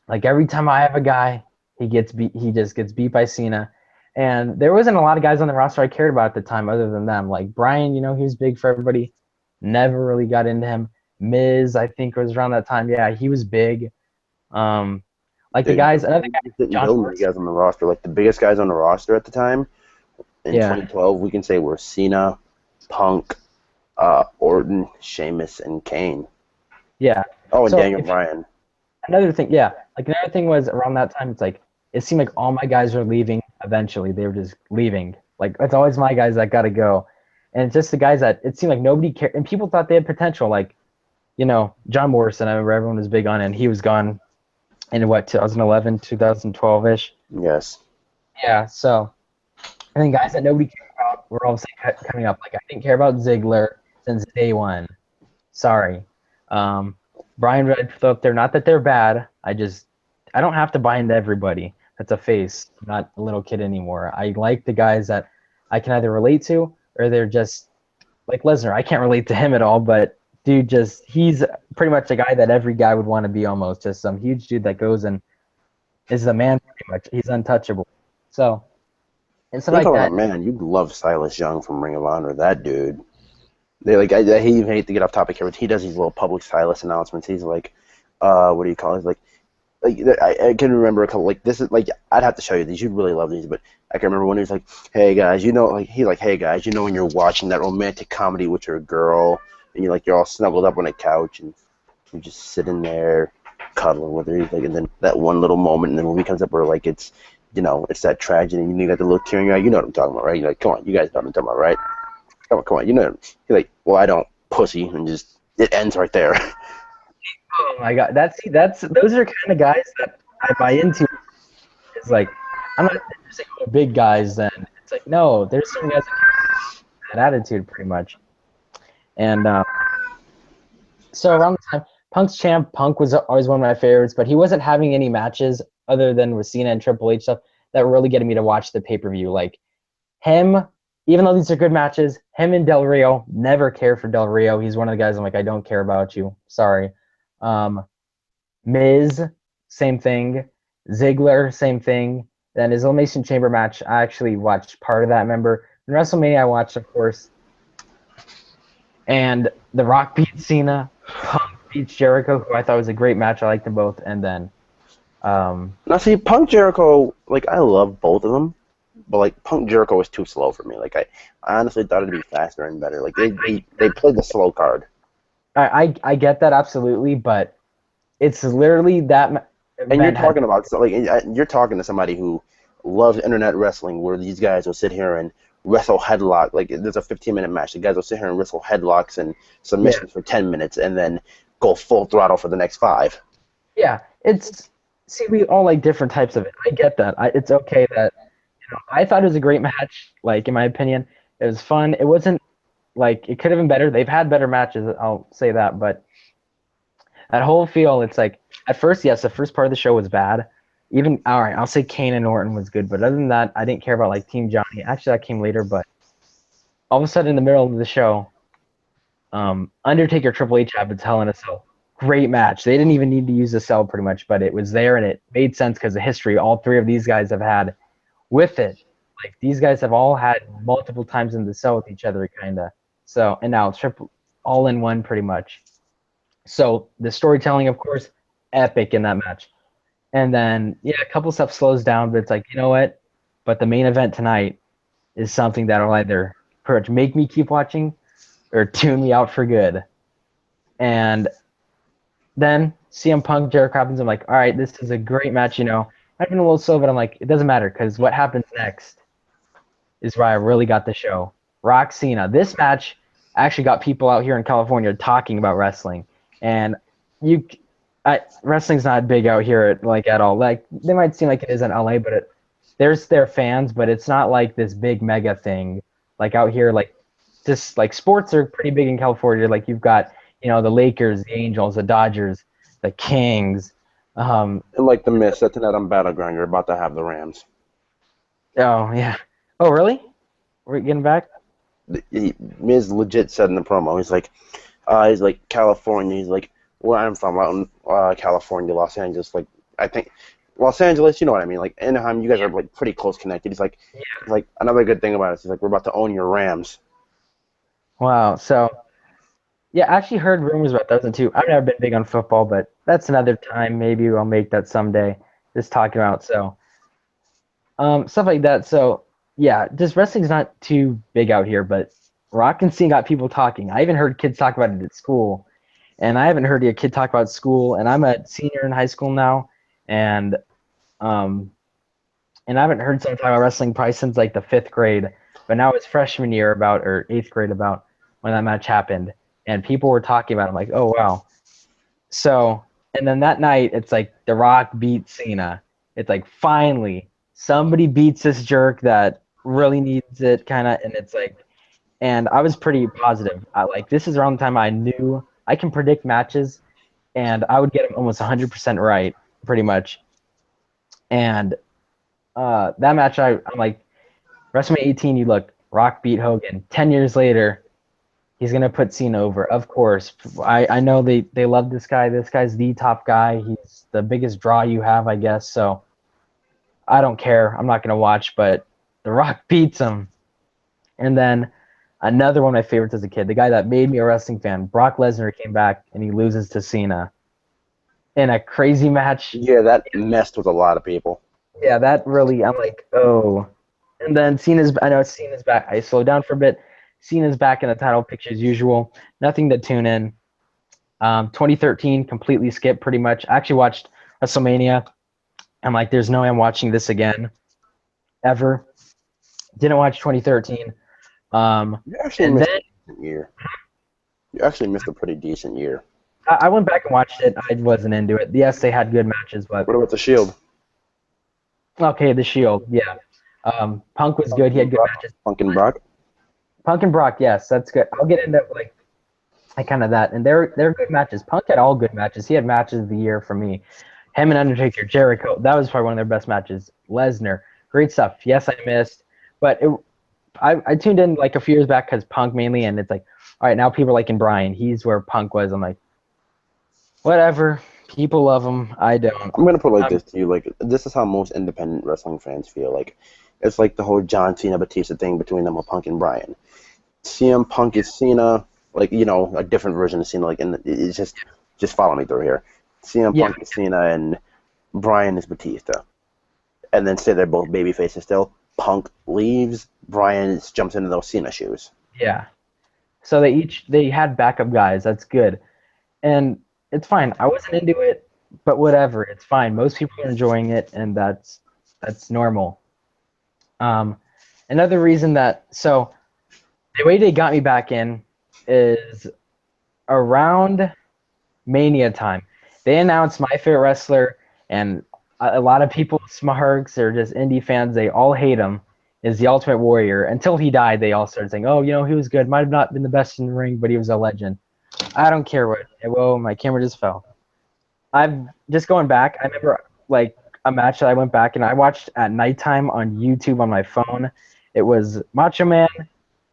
Like every time I have a guy, he just gets beat by Cena. And there wasn't a lot of guys on the roster I cared about at the time other than them. Like Bryan, he was big for everybody. Never really got into him. Miz, I think, was around that time. Yeah, he was big. Like the guys, another guy, John guys on the roster, like the biggest guys on the roster at the time in 2012, we can say were Cena, Punk, Orton, Sheamus, and Kane. Yeah. Oh, and Daniel Bryan. Another thing was around that time, it's like, it seemed like all my guys were leaving eventually. They were just leaving. Like, it's always my guys that got to go. And it's just the guys that it seemed like nobody cared. And people thought they had potential. Like, John Morrison, I remember everyone was big on, and he was gone in what 2011, 2012-ish. Yes. Yeah, so I think guys that nobody cared about were all of a sudden coming up. Like I didn't care about Ziggler since day one. Sorry. Um, Brian Redfield up there. Not that they're bad. I don't have to buy into everybody. That's a face. I'm not a little kid anymore. I like the guys that I can either relate to or they're just like Lesnar. I can't relate to him at all, but dude, he's pretty much a guy that every guy would want to be almost. Just some huge dude that goes and is the man pretty much. He's untouchable. So and stuff You like talking that. about, man, you love Silas Young from Ring of Honor. That dude. They like I hate to get off topic here, but he does these little public Silas announcements. He's like, what do you call it? He's like I can remember a couple like this is like I'd have to show you these. You'd really love these, but I can remember when he was like, "Hey guys, you know," like he's like, "Hey guys, you know when you're watching that romantic comedy with your girl and you're all snuggled up on a couch and you're just sitting there cuddling with her, like, and then that one little moment, and then when he comes up where like it's that tragedy, and you got the little tear in your eye. You know what I'm talking about, right? You're like, come on, you guys know what I'm talking about, right? Come on, you know. He's like, well, I don't, pussy, and just it ends right there. Oh my god, that's those are kind of guys that I buy into. It's like I'm not saying big guys. Then it's like no, there's some guys that have that attitude pretty much. And so around the time Punk's champ, Punk was always one of my favorites, but he wasn't having any matches other than with Cena and Triple H stuff that were really getting me to watch the pay per view. Like him, even though these are good matches, him and Del Rio, never care for Del Rio. He's one of the guys I'm like, I don't care about you. Sorry. Um, Miz, same thing. Ziggler, same thing. Then his Elimination Chamber match, I actually watched part of that. Remember, in WrestleMania, I watched, of course, and The Rock beat Cena, Punk beats Jericho, who I thought was a great match. I liked them both, and then Now, see, Punk Jericho, like I love both of them, but like Punk Jericho was too slow for me. Like I honestly thought it'd be faster and better. Like they played the slow card. I get that absolutely, but it's literally that And you're event had talking about so like you're talking to somebody who loves internet wrestling, where these guys will sit here and wrestle headlock. Like there's a 15-minute match. The guys will sit here and wrestle headlocks and yeah submissions for 10 minutes, and then go full throttle for the next five. yeah it's see we all like different types of it. I get that. It's okay that I thought it was a great match. Like in my opinion, it was fun. It wasn't like it could have been better. They've had better matches. I'll say that, but that whole feel, it's like at first, yes, the first part of the show was bad. Even all right, I'll say Kane and Orton was good, but other than that, I didn't care about like Team Johnny. Actually, that came later, but all of a sudden in the middle of the show, Undertaker Triple H happens Hell in a Cell. Great match. They didn't even need to use the cell pretty much, but it was there and it made sense because the history all three of these guys have had with it. Like these guys have all had multiple times in the cell with each other, kind of. So and now it's triple all in one pretty much. So the storytelling, of course, epic in that match. And then yeah, a couple stuff slows down, but it's like you know what? But the main event tonight is something that'll either pretty much make me keep watching or tune me out for good. And then CM Punk, Jericho happens. I'm like, all right, this is a great match. I've been a little slow, but I'm like, it doesn't matter because what happens next is where I really got the show. Rock Cena. This match actually got people out here in California talking about wrestling, and you, wrestling's not big out here at all. Like they might seem like it is in LA, but there's their fans, but it's not like this big mega thing like out here. Like just like sports are pretty big in California. Like you've got the Lakers, the Angels, the Dodgers, the Kings. And like the Miss, that's tonight on Battleground. You're about to have the Rams. Oh yeah. Oh really? We're getting back. Miz legit said in the promo, he's like California. He's like where I'm from, out in California, Los Angeles. Like I think Los Angeles, you know what I mean. Like Anaheim, you guys are like pretty close connected. He's like another good thing about it. He's like we're about to own your Rams. Wow. So yeah, I actually heard rumors about those too. I've never been big on football, but that's another time. Maybe I'll make that someday. Just talking about stuff like that. So yeah, just wrestling's not too big out here, but rock and scene got people talking. I even heard kids talk about it at school, and I haven't heard a kid talk about school. And I'm a senior in high school now, and um, and I haven't heard someone talk about wrestling probably since like the fifth grade. But now it's freshman year about or eighth grade about when that match happened, and people were talking about it. I'm like, oh wow. So And then that night, it's like The Rock beat Cena. It's like finally somebody beats this jerk that really needs it, kind of. And it's like, and I was pretty positive. Like this is around the time I knew I can predict matches, and I would get them almost 100% right, pretty much. And that match, I'm like, WrestleMania 18, you look, Rock beat Hogan. 10 years later, he's going to put Cena over. Of course. I know they love this guy. This guy's the top guy. He's the biggest draw you have, I guess. So I don't care. I'm not going to watch, but The Rock beats him. And then another one of my favorites as a kid, the guy that made me a wrestling fan, Brock Lesnar, came back and he loses to Cena in a crazy match. Yeah, that messed with a lot of people. Yeah, that really, I'm like, oh. And then I know Cena's back. I slowed down for a bit. Cena's back in the title picture as usual. Nothing to tune in. 2013, completely skipped pretty much. I actually watched WrestleMania. I'm like, there's no way I'm watching this again, ever. Didn't watch 2013. You actually And missed then a decent year. You actually missed a pretty decent year. I went back and watched it. I wasn't into it. Yes, they had good matches, but What about the Shield? okay, the Shield, yeah. Punk was good. He had good matches. Punk and Brock? Punk and Brock, yes, that's good. I'll get into like kind of that, and they're good matches. Punk had all good matches. He had matches of the year for me. Him and Undertaker, Jericho, that was probably one of their best matches. Lesnar, great stuff. Yes, I missed, but I tuned in like a few years back because Punk mainly, and it's like, all right, now people are liking Bryan. He's where Punk was. I'm like, whatever. People love him. I don't. I'm gonna put it like this to you, like this is how most independent wrestling fans feel. Like it's like the whole John Cena Batista thing between them with Punk and Bryan. CM Punk is Cena, like a different version of Cena. Like, and it's just follow me through here. CM Yeah, Punk is Cena and Bryan is Batista, and then say they're both baby faces still. Punk leaves, Bryan jumps into those Cena shoes. yeah. So they had backup guys. That's good, and it's fine. I wasn't into it, but whatever. It's fine. Most people are enjoying it, and that's normal. Um, Another reason that so the way they got me back in is around Mania time. They announced my favorite wrestler, and a lot of people, smarks or just indie fans, they all hate him. Is the Ultimate Warrior. Until he died, they all started saying, "Oh, he was good. Might have not been the best in the ring, but he was a legend." I don't care what. Whoa, my camera just fell. I've just going back. I remember like a match that I went back and I watched at nighttime on YouTube on my phone. It was Macho Man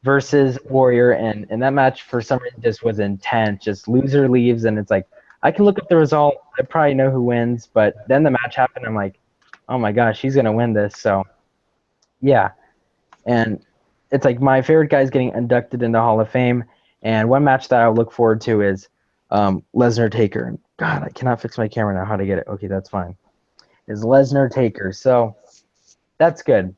versus Warrior, and that match for some reason just was intense. Just loser leaves, and it's like I can look up the result. I probably know who wins, but then the match happened. I'm like, oh my gosh, he's gonna win this. So yeah, and it's like my favorite guy's getting inducted into Hall of Fame. And one match that I look forward to is Lesnar Taker. God, I cannot fix my camera now. How to get it? Okay, that's fine. Is Lesnar Taker. So that's good.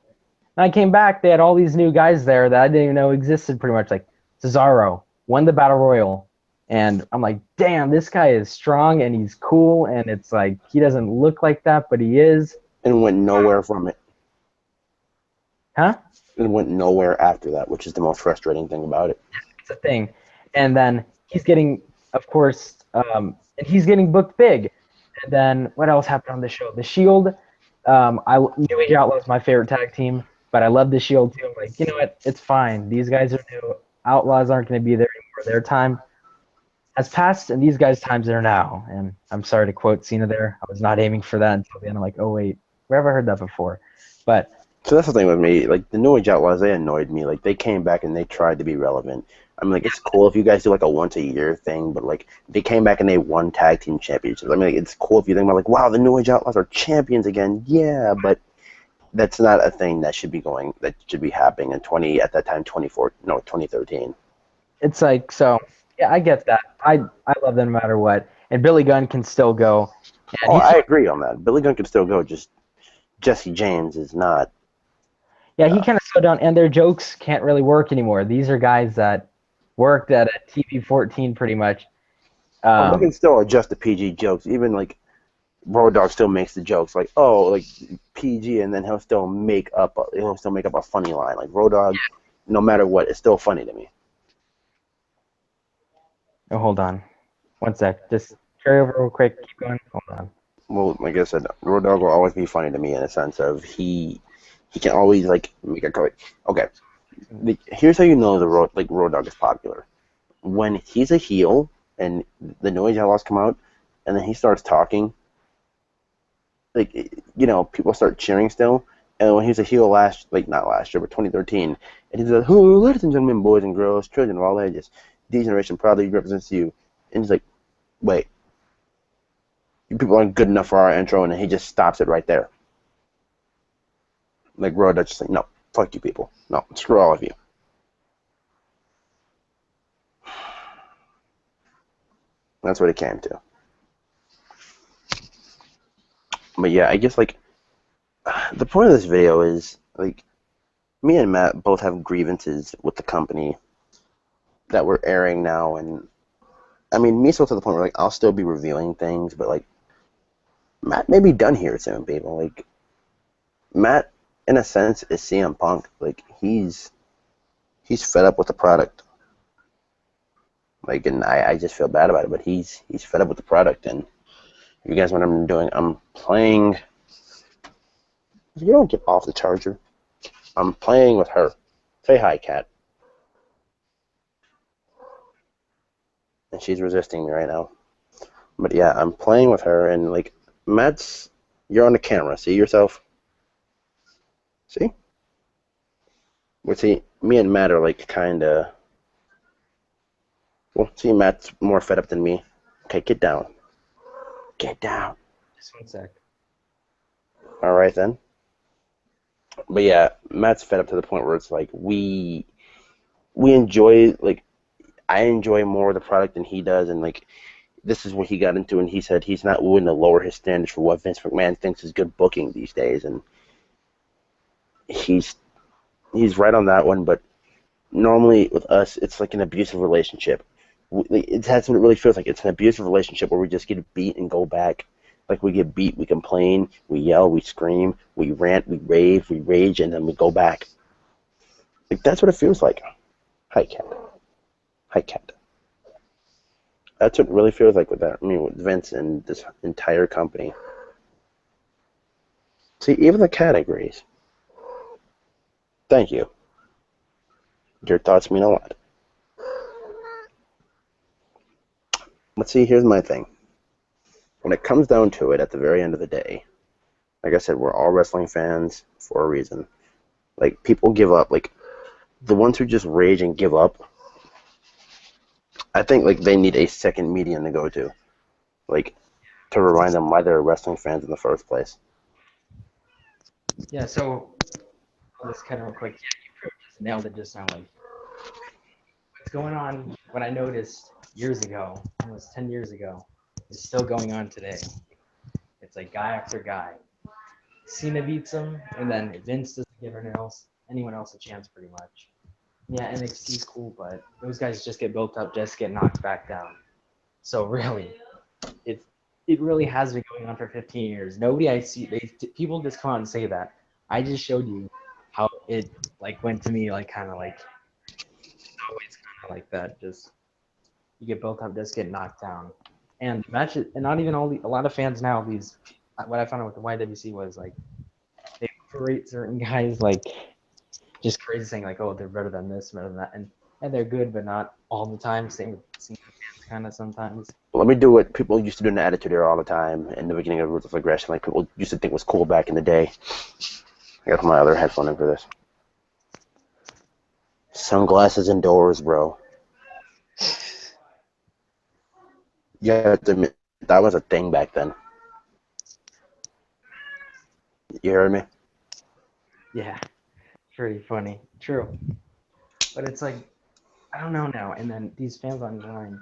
When I came back, they had all these new guys there that I didn't even know existed pretty much. Like Cesaro won the Battle Royal. And I'm like, damn, this guy is strong and he's cool. And it's like, he doesn't look like that, but he is. And went nowhere from it. Huh? And went nowhere after that, which is the most frustrating thing about it. It's a thing. And then he's getting, of course, and he's getting booked big. And then what else happened on the show? The Shield. New Age Outlaws is my favorite tag team, but I love the Shield too. I'm like, you know what? It's fine. These guys are new. Outlaws aren't going to be there anymore. Their time has passed, and these guys' times are now. And I'm sorry to quote Cena there. I was not aiming for that until the end. I'm like, oh wait, where have I heard that before? But So that's the thing with me. Like the New Age Outlaws, they annoyed me. Like they came back and they tried to be relevant. I mean, like it's cool if you guys do like a once a year thing, but like they came back and they won tag team championships. I mean, like, it's cool if you think about like, wow, the New Age Outlaws are champions again. Yeah, but that's not a thing that should be going. That should be happening in 2013. it's like, so yeah, I get that. I love them no matter what. And Billy Gunn can still go. And Oh, I agree on that. Billy Gunn can still go. Just Jesse James is not. yeah, he kind of slowed down, and their jokes can't really work anymore. These are guys that worked at a TV-14 pretty much. They can still adjust the PG jokes. Even like Road Dogg still makes the jokes like, oh, like PG, and then he'll still make up a funny line. Like Road Dogg, no matter what, it's still funny to me. Oh, hold on. One sec. Just carry over real quick. Keep going. Hold on. Well, like I said, Road Dogg will always be funny to me in a sense of he can always like make a okay. Here's how you know Road Dogg is popular. When he's a heel and the Noise Outlaws come out, and then he starts talking, like people start cheering still. And when he was a heel not last year, but 2013, and he's like, "Oh, ladies and gentlemen, boys and girls, children of all ages, D Generation proudly represents you." And he's like, "Wait, you people aren't good enough for our intro," and then he just stops it right there. Like Road Dogg just like, "No, fuck you people, no, screw all of you." That's what it came to. But yeah, I guess like the point of this video is like me and Matt both have grievances with the company that we're airing now, and I mean me so to the point where like I'll still be revealing things, but like Matt may be done here soon, people. Like Matt, in a sense, is CM Punk. Like he's fed up with the product. Like, and I just feel bad about it, but he's fed up with the product. And you guys, what I'm doing, I'm playing. You don't get off the charger. I'm playing with her. Say hi, cat. And she's resisting me right now. But yeah, I'm playing with her, and like Matt's, you're on the camera. See yourself? See? Well, see, me and Matt are like kind of. Well, see, Matt's more fed up than me. Okay, get down. Get down. Just one sec. All right then. But yeah, Matt's fed up to the point where it's like we enjoy like I enjoy more of the product than he does, and like this is what he got into, and he said he's not willing to lower his standards for what Vince McMahon thinks is good booking these days, and he's right on that one. But normally with us, it's like an abusive relationship. That's what it really feels like. It's an abusive relationship where we just get beat and go back. Like we get beat, we complain, we yell, we scream, we rant, we rave, we rage, and then we go back. Like that's what it feels like. Hi, cat. Hi, cat. That's what it really feels like with that. I mean, with Vince and this entire company. See, even the cat agrees. Thank you. Your thoughts mean a lot. Let's see, here's my thing. When it comes down to it, at the very end of the day, like I said, we're all wrestling fans for a reason. Like, people give up. Like, the ones who just rage and give up, I think, like, they need a second medium to go to. Like, to remind them why they're wrestling fans in the first place. Yeah, so this kind of real quick. Yeah, you pretty much just nailed it just now. Like, what's going on? What I noticed years ago, almost 10 years ago, is still going on today. It's like guy after guy. Cena beats him, and then Vince doesn't give anyone else a chance, pretty much. Yeah, NXT's cool, but those guys just get built up, just get knocked back down. So really, it really has been going on for 15 years. Nobody I see, people just come out and say that. I just showed you how it like went to me, like kind of like always kind of like that. Just you get built up, just get knocked down, and matches, and not even a lot of fans now. What I found out with the YWC was like they overrate certain guys, like just crazy saying like, oh, they're better than this, better than that, and they're good, but not all the time. Same with fans, kind of sometimes. Let me do what people used to do in the Attitude Era all the time in the beginning of Ruthless of Aggression, like people used to think was cool back in the day. I gotta put my other headphone in for this. Sunglasses indoors, bro. Yeah, that was a thing back then. You heard me? Yeah, pretty funny. True. But it's like, I don't know now. And then these fans online,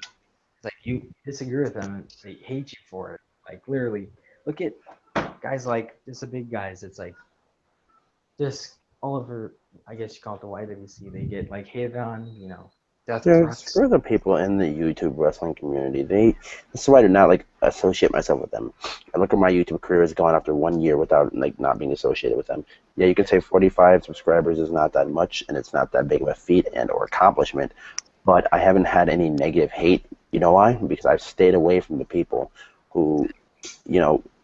it's like you disagree with them, and they hate you for it. Like literally, look at guys like just the big guys. It's like just all over. I guess you call it the YWC. They get like hated on, death Yeah, threats. screw the people in the YouTube wrestling community. This is why I do not like associate myself with them. I look at my YouTube career has gone after 1 year without like not being associated with them. Yeah, you can say 45 subscribers is not that much, and it's not that big of a feat and or accomplishment, but I haven't had any negative hate You know why? Because I've stayed away from the people who,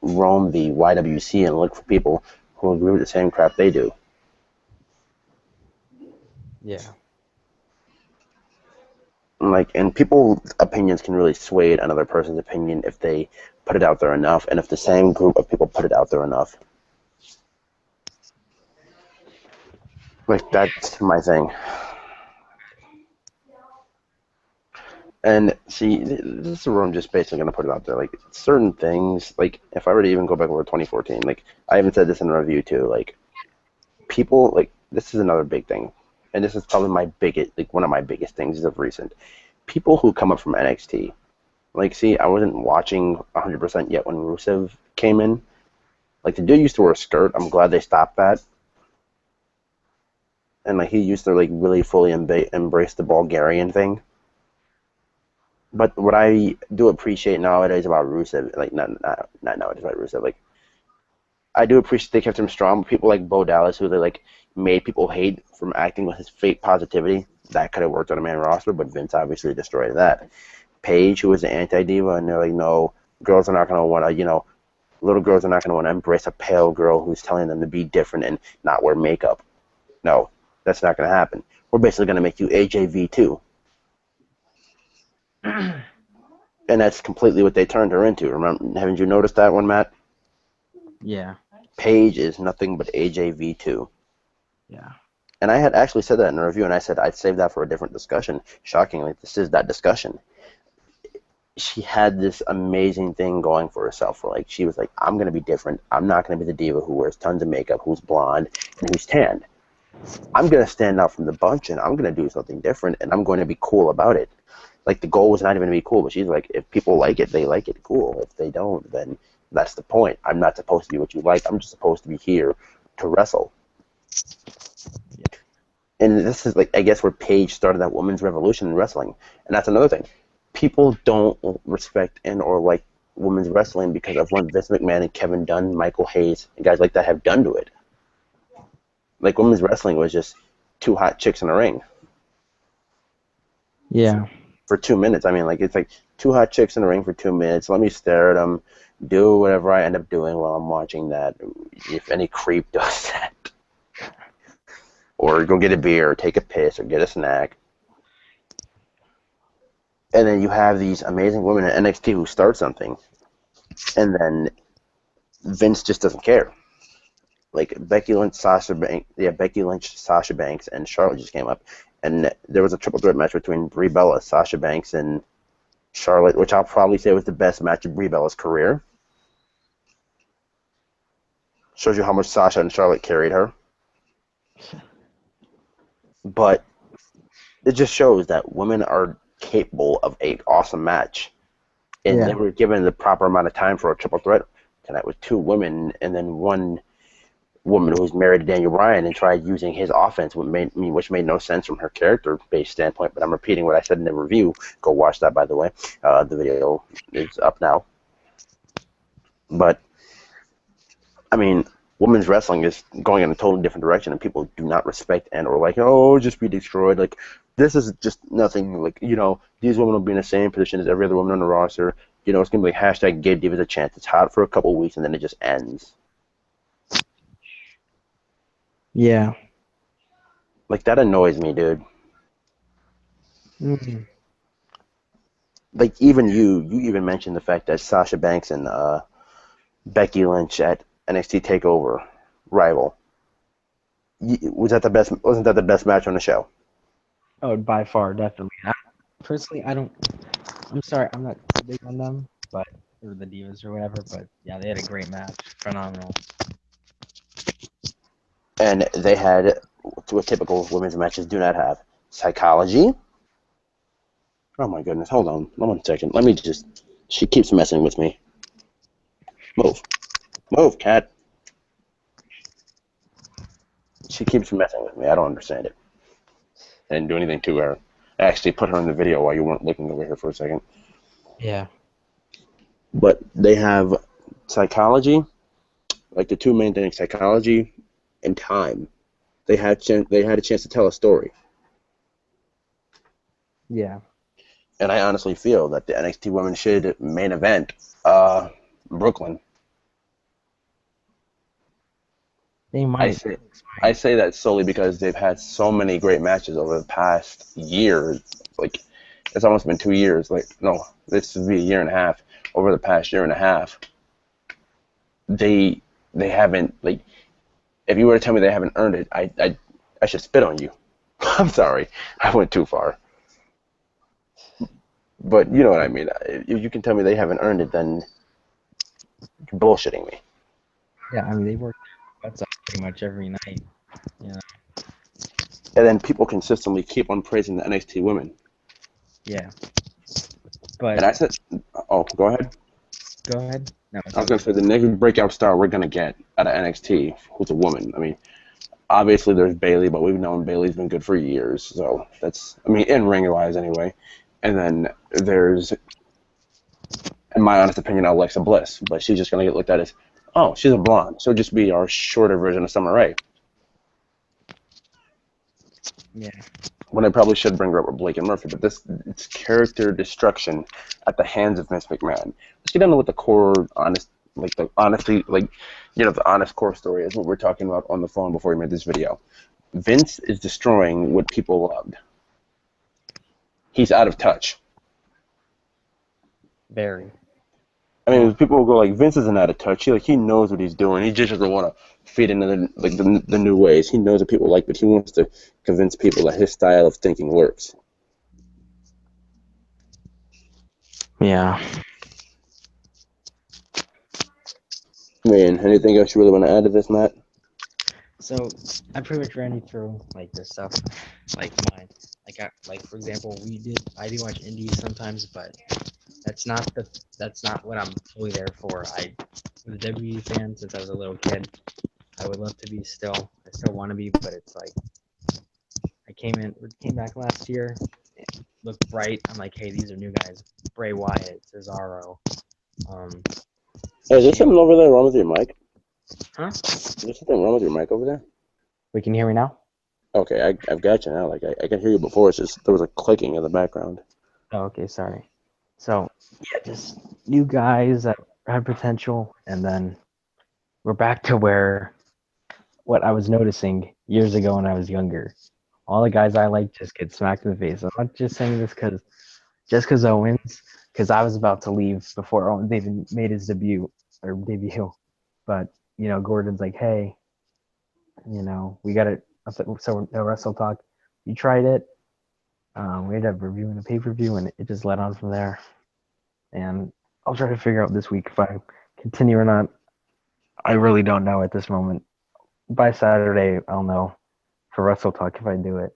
roam the YWC and look for people who agree with the same crap they do. Yeah. And people's opinions can really sway another person's opinion if they put it out there enough, and if the same group of people put it out there enough. Like, that's my thing. And see, this is where I'm just basically going to put it out there. Like, certain things, like, if I were to even go back over 2014, like, I even said this in a review too, like, people, like, this is another big thing. And this is probably my biggest, like, one of my biggest things of recent. People who come up from NXT. Like, see, I wasn't watching 100% yet when Rusev came in. Like, the dude used to wear a skirt. I'm glad they stopped that. And, like, he used to, like, really fully embrace the Bulgarian thing. But what I do appreciate nowadays about Rusev, like, not nowadays about Rusev, like, I do appreciate they kept him strong. But people like Bo Dallas, who they, like, made people hate from acting with his fake positivity, that could have worked on a main roster, but Vince obviously destroyed that. Paige, who was the anti-diva, and they're like, no, girls are not going to want to, little girls are not going to want to embrace a pale girl who's telling them to be different and not wear makeup. No, that's not going to happen. We're basically going to make you AJV too. And that's completely what they turned her into. Remember, haven't you noticed that one, Matt? Yeah. Paige is nothing but AJV2. Yeah. And I had actually said that in a review, and I said I'd save that for a different discussion. Shockingly, this is that discussion. She had this amazing thing going for herself, where, like, she was like, I'm going to be different. I'm not going to be the diva who wears tons of makeup, who's blonde, and who's tanned. I'm going to stand out from the bunch, and I'm going to do something different, and I'm going to be cool about it. Like, the goal was not even to be cool, but she's like, if people like it, they like it, cool. If they don't, then that's the point. I'm not supposed to be what you like. I'm just supposed to be here to wrestle. Yeah. And this is, like, I guess where Paige started that women's revolution in wrestling. And that's another thing. People don't respect and or like women's wrestling because of what Vince McMahon and Kevin Dunn, Michael Hayes, and guys like that have done to it. Like, women's wrestling was just two hot chicks in a ring. Yeah. For 2 minutes. I mean, like, it's like two hot chicks in a ring for 2 minutes. Let me stare at them, do whatever I end up doing while I'm watching that. If any creep does that. Or go get a beer, or take a piss, or get a snack. And then you have these amazing women at NXT who start something, and then Vince just doesn't care. Like, Becky Lynch, Sasha Banks, and Charlotte just came up, and there was a triple threat match between Brie Bella, Sasha Banks, and Charlotte, which I'll probably say was the best match of Brie Bella's career. Shows you how much Sasha and Charlotte carried her. But it just shows that women are capable of an awesome match. And they were given the proper amount of time for a triple threat tonight with two women and then one woman who's married to Daniel Bryan and tried using his offense, which made no sense from her character-based standpoint. But I'm repeating what I said in the review. Go watch that, by the way. The video is up now. But, I mean, women's wrestling is going in a totally different direction, and people do not respect and or like, oh, just be destroyed. Like, this is just nothing. Like, these women will be in the same position as every other woman on the roster. It's going to be hashtag give divas a chance. It's hot for a couple of weeks, and then it just ends. Yeah. Like, that annoys me, dude. Mm-hmm. Like, even you even mentioned the fact that Sasha Banks and Becky Lynch at NXT TakeOver rival. Wasn't that the best match on the show? Oh, by far, definitely. Personally, I'm sorry, I'm not too big on them, or the Divas or whatever, but yeah, they had a great match. Phenomenal. And they had what typical women's matches do not have: psychology. Oh my goodness, hold on 1 second. Let me just. She keeps messing with me. Move, cat. She keeps messing with me. I don't understand it. I didn't do anything to her. I actually put her in the video while you weren't looking over here for a second. Yeah. But they have psychology, like the two main things: psychology and time. They had a chance to tell a story. Yeah. And I honestly feel that the NXT women should main event uh, Brooklyn. They I might. say I say that solely because they've had so many great matches over the past year. Like it's almost been 2 years. Like no, this would be a year and a half. Over the past year and a half, they they haven't like. If you were to tell me they haven't earned it, I should spit on you. I'm sorry, I went too far. But you know what I mean. If you can tell me they haven't earned it, then you're bullshitting me. Yeah, I mean they work their butts off pretty much every night. Yeah. And then people consistently keep on praising the NXT women. Yeah. And But I said, oh, go ahead. go ahead. No, it's I was all gonna good. say the next breakout star we're gonna get out of NXT, who's a woman. I mean, obviously there's Bailey, but we've known Bailey's been good for years, so that's I mean in ring wise anyway. And then there's, in my honest opinion, Alexa Bliss, but she's just gonna get looked at as, oh, she's a blonde, so just be our shorter version of Summer Rae. Yeah. When I probably should bring her up with Blake and Murphy, but this it's character destruction at the hands of Vince McMahon. Let's get into what the core honest, like the honesty, like the honest core story is what we're talking about on the phone before we made this video. Vince is destroying what people loved. He's out of touch. Very. I Well, mean, people will go like, Vince isn't out of touch. He knows what he's doing. He just doesn't want to feed into the new ways. He knows what people like, but he wants to convince people that his style of thinking works. yeah. I mean, anything else you really want to add to this, Matt? So I pretty much ran you through like this stuff, like mine. Like for example, I do watch indies sometimes, but that's not what I'm fully there for. I'm a WWE fan since I was a little kid. I would love to be still. I still want to be, but it's like I came back last year, looked bright. I'm like, hey, these are new guys: Bray Wyatt, Cesaro, um, Hey, is there something Shield. over there wrong with your mic? Huh? Is there something wrong with your mic over there? We can hear me now. Okay, I've got you now. Like I can hear you before. It's just there was a clicking in the background. Oh, okay, sorry. So yeah, just new guys that had potential, and then we're back to where what I was noticing years ago when I was younger. All the guys I like just get smacked in the face. I'm not just saying this because Owens, because I was about to leave before Owens even made his debut. But Gordon's like, hey, we got it. So no Wrestle Talk. You tried it. We ended up reviewing the pay-per-view, and it just led on from there. And I'll try to figure out this week if I continue or not. I really don't know at this moment. By Saturday, I'll know for Wrestle Talk if I do it.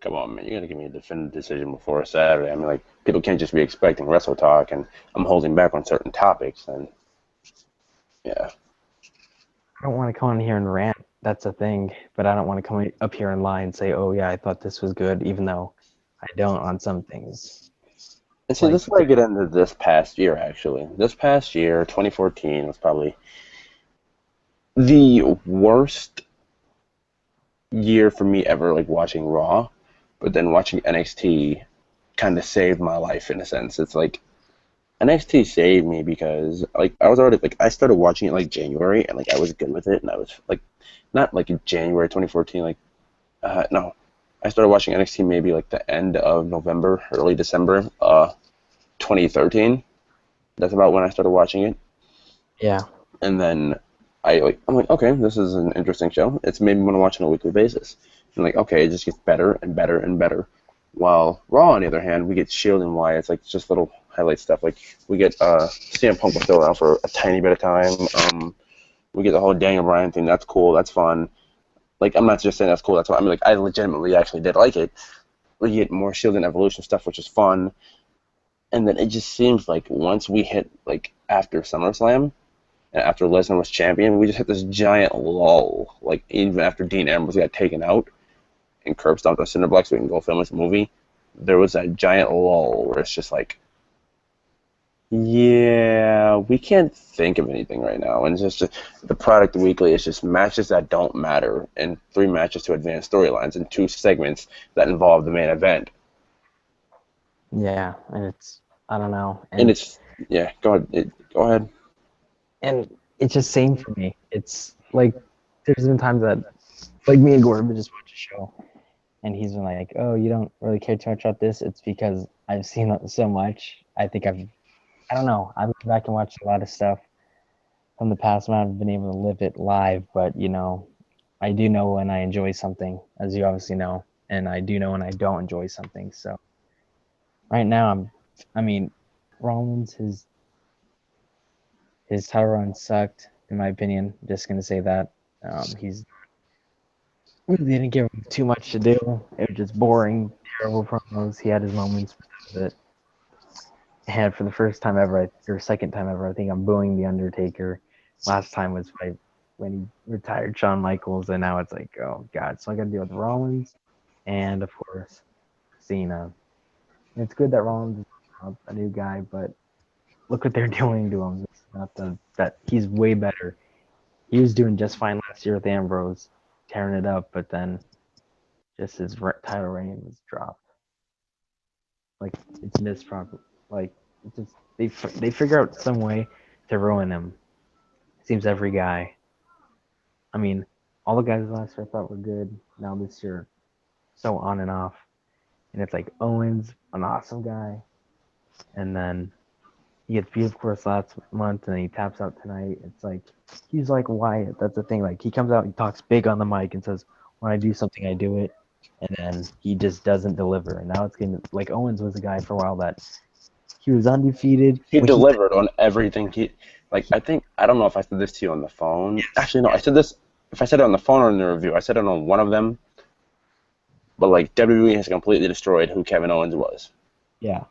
Come on, man, you gotta give me a definitive decision before Saturday. I mean, like people can't just be expecting wrestle talk, and I'm holding back on certain topics. And yeah, I don't want to come on here and rant. That's a thing, but I don't want to come up here and lie and say, "Oh yeah, I thought this was good," even though I don't on some things. and see, Like, this is where I get into this past year. Actually, this past year, 2014, was probably the worst year for me ever. Like watching Raw, but then watching NXT kind of saved my life in a sense. It's like NXT saved me because like I was already like I started watching it like January and like I was good with it and I was like not like in January 2014 like no, I started watching NXT maybe like the end of November, early December 2013. That's about when I started watching it. yeah, And then I'm like, okay, this is an interesting show. It's made me want to watch on a weekly basis. And like, okay, it just gets better and better and better. While Raw, on the other hand, we get Shield and Wyatt. It's like just little highlight stuff. Like we get CM Punk will throw around for a tiny bit of time. We get the whole Daniel Bryan thing. That's cool. That's fun. Like I'm not just saying that's cool. That's fun. I mean, like I legitimately actually did like it. We get more Shield and Evolution stuff, which is fun. And then it just seems like once we hit like after SummerSlam, and after Lesnar was champion, we just hit this giant lull. Like even after Dean Ambrose got taken out and curb stomped on Cinderblock so we can go film this movie, there was that giant lull where it's just like, yeah, we can't think of anything right now. And it's just the product weekly is just matches that don't matter and 3 matches to advance storylines and 2 segments that involve the main event. Yeah, and it's I don't know, And it's yeah. Go ahead. Go ahead. and it's just same for me. It's like there's been times that like me and Gordon would just watch a show, and he's been like, "Oh, you don't really care too much about this." It's because I've seen it so much. I don't know. I've gone back and watched a lot of stuff from the past. I haven't been able to live it live, but I do know when I enjoy something, as you obviously know, and I do know when I don't enjoy something. So right now, I mean, Rollins, his title run sucked, in my opinion. Just gonna say that. He's really didn't give him too much to do. It was just boring, terrible promos. He had his moments, but that was it. And for the first time ever, or second time ever, I think I'm booing the Undertaker. Last time was when he retired Shawn Michaels, and now it's like, oh god. So I got to deal with Rollins, and of course Cena. It's good that Rollins is a new guy, but look what they're doing to him. It's not that he's way better. He was doing just fine last year with Ambrose, tearing it up, but then just his title reign was dropped. Like it's missed proper. Like it's just they figure out some way to ruin him. It seems every guy. I mean, all the guys last year I thought were good. Now this year, so on and off. And it's like Owens, an awesome guy, and then he gets beat, of course, last month, and then he taps out tonight. It's like he's like Wyatt. That's the thing. Like he comes out, he talks big on the mic, and says, "When I do something, I do it," and then he just doesn't deliver. And now it's getting like Owens was a guy for a while that he was undefeated He when he delivered on everything. I think I don't know if I said this to you on the phone. Actually, no, I said this. If I said it on the phone or in the review, I said it on one of them. But like WWE has completely destroyed who Kevin Owens was. yeah,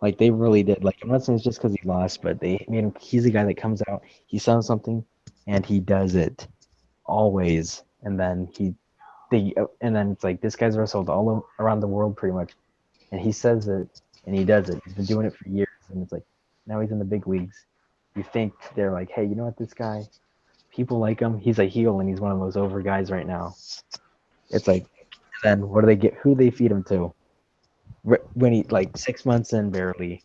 like they really did. Like I'm not saying it's just because he lost, but they made him. He's a guy that comes out, he says something, and he does it always, and then and then it's like this guy's wrestled around the world pretty much, and he says it and he does it. He's been doing it for years, and it's like now he's in the big leagues. You think they're like, hey, you know what, this guy, people like him. He's a heel, and he's one of those over guys right now. It's like, then what do they get? Who do they feed him to? When he like 6 months in barely,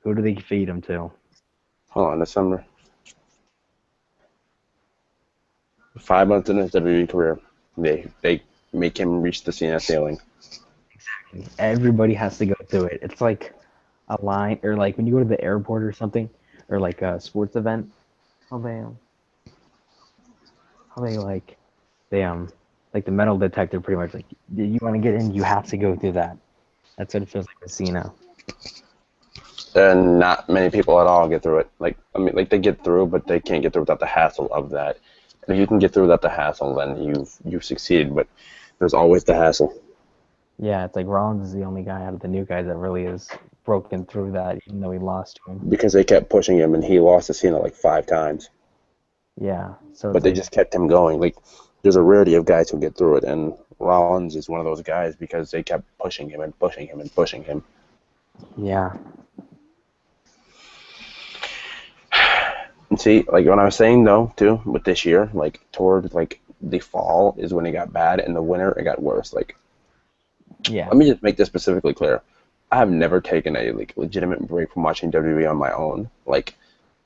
who do they feed him to? Hold on, December. 5 months in his WWE career, they make him reach the Cena ceiling. Everybody has to go through it. It's like a line, or like when you go to the airport or something, or like a sports event. How they how they they like the metal detector pretty much like you want to get in, you have to go through that. That's what it feels like with Cena. And not many people at all get through it. Like I mean, like they get through, but they can't get through without the hassle of that. And if you can get through without the hassle, then you've succeeded. But there's always the hassle Yeah, it's like Rollins is the only guy out of the new guys that really has broken through that, even though he lost to him. because they kept pushing him, and he lost to Cena like 5 times. Yeah, so But it's they like just kept him going. Like there's a rarity of guys who get through it, and Rollins is one of those guys because they kept pushing him and pushing him and pushing him. yeah, And see, like when I was saying though, too, with this year, like toward like the fall is when it got bad, and the winter it got worse. Like yeah, let me just make this specifically clear. I have never taken a like legitimate break from watching WWE on my own. Like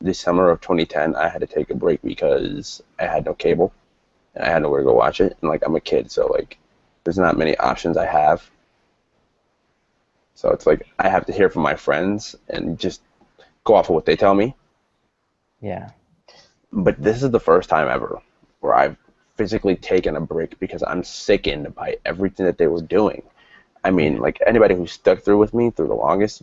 the summer of 2010, I had to take a break because I had no cable and I had nowhere to go watch it. And like I'm a kid, so like there's not many options I have. So it's like I have to hear from my friends and just go off of what they tell me. yeah, But this is the first time ever where I've physically taken a break because I'm sickened by everything that they were doing. I yeah, mean, like anybody who stuck through with me through the longest,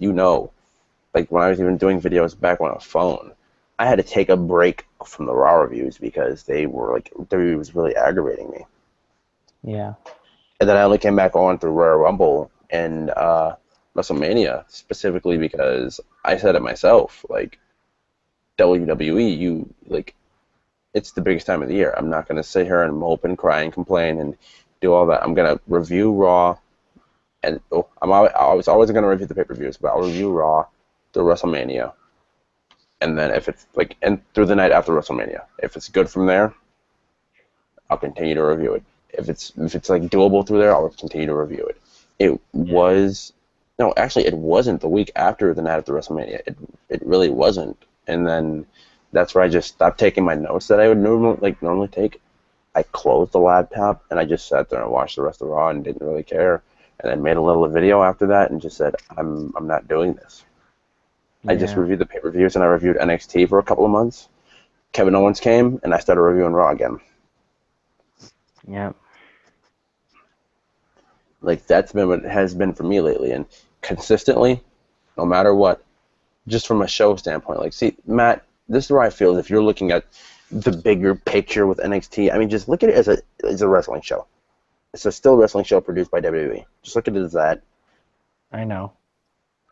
like when I was even doing videos back on a phone, I had to take a break from the Raw reviews because they were like, WWE was really aggravating me. yeah, And then I only came back on through Royal Rumble and WrestleMania specifically because I said it myself, like WWE, you like it's the biggest time of the year. I'm not gonna sit here and mope and cry and complain and do all that. I'm gonna review Raw, and I was always gonna review the pay-per-views, but I'll review Raw through WrestleMania, and then if it's like and through the night after WrestleMania, if it's good from there, I'll continue to review it. If it's like doable through there, I'll continue to review it. It yeah, was. No, actually, it wasn't the week after the night after WrestleMania. It really wasn't. And then that's where I just stopped taking my notes that I would normally take. I closed the laptop and I just sat there and watched the rest of Raw and didn't really care. And I made a little video after that and just said, I'm not doing this. I just Yeah. reviewed the pay-per-views and I reviewed NXT for a couple of months. Kevin Owens came and I started reviewing Raw again. Yeah. Like that's been what it has been for me lately, and consistently, no matter what, just from a show standpoint. Like, see, Matt, this is where I feel if you're looking at the bigger picture with NXT, I mean, just look at it as a wrestling show. It's a still wrestling show produced by WWE. Just look at it as that, I know.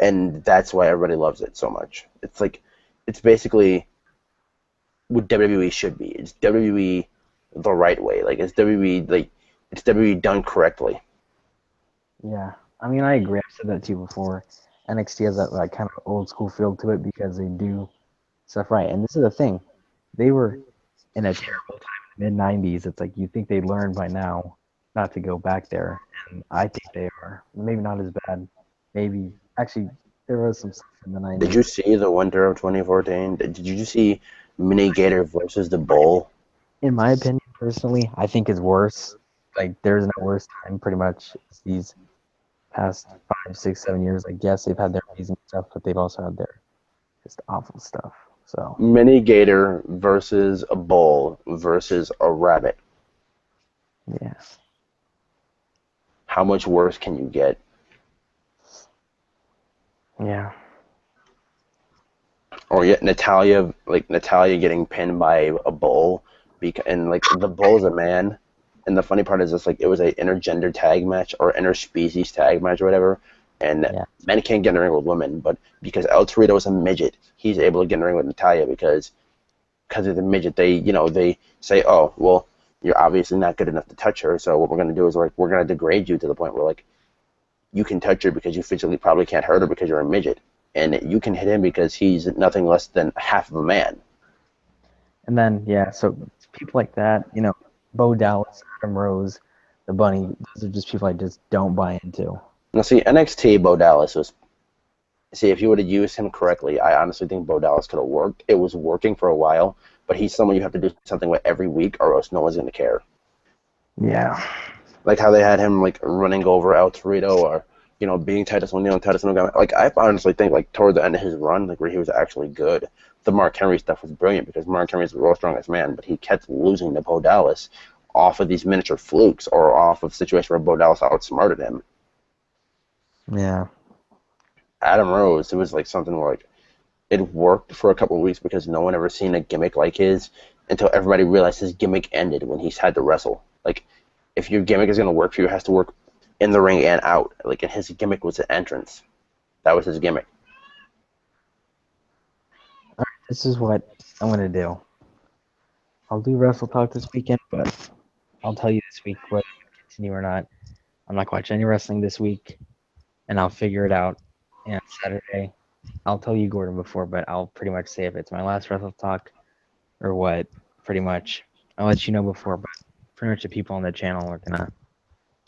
and that's why everybody loves it so much. It's like, it's basically what WWE should be. It's WWE the right way. Like, it's WWE done correctly. Yeah. I mean, I agree. I've said that to you before. NXT has that like kind of old school feel to it because they do stuff right. And this is the thing. They were in a terrible time in the mid '90s. It's like you think they'd learn by now not to go back there, and I think they are. Maybe not as bad. Maybe actually there was some stuff in the Did '90s. you see the winter of 2014? Did you see Mini Gator versus the Bull? In my opinion, personally, I think is worse. Like there's no worse time pretty much these past 5, 6, 7 years. I guess they've had their amazing stuff, but they've also had their just awful stuff. So Mini Gator versus a bull versus a rabbit. yeah, How much worse can you get? yeah, Or yet Natalia getting pinned by a bull, and like the bull's a man. And the funny part is, it's like it was a intergender tag match or interspecies tag match or whatever. And yeah. men can't get in the ring with women, but because El Torito is a midget, he's able to get in the ring with Natalia because of the midget. They say, oh well, you're obviously not good enough to touch her. So what we're gonna do is we're gonna degrade you to the point where like you can touch her because you physically probably can't hurt her because you're a midget, and you can hit him because he's nothing less than half of a man. And then yeah, so people like that, Bo Dallas, Adam Rose, the Bunny, those are just people I just don't buy into. Now see, NXT Bo Dallas was see if you would have used him correctly, I honestly think Bo Dallas could have worked. It was working for a while, but he's someone you have to do something with every week, or else no one's gonna care. Yeah. Like how they had him like running over El Torito, or being Titus O'Neil and Titus O'Neil. Like I honestly think like toward the end of his run, like where he was actually good, the Mark Henry stuff was brilliant because Mark Henry's the world's strongest man, but he kept losing to Bo Dallas off of these miniature flukes or off of situations where Bo Dallas outsmarted him. Yeah. Adam Rose, it was like something where like it worked for a couple of weeks because no one ever seen a gimmick like his until everybody realized his gimmick ended when he's had to wrestle. Like if your gimmick is gonna work for you, it has to work in the ring and out. Like and his gimmick was the entrance. That was his gimmick. All right, this is what I'm gonna do. I'll do Wrestle Talk this weekend, but I'll tell you this week whether I continue or not. I'm not watching any wrestling this week, and I'll figure it out. And Saturday, I'll tell you, Gordon, before, but I'll pretty much say if it's my last Wrestle Talk or what. Pretty much, I'll let you know before, but pretty much the people on the channel are gonna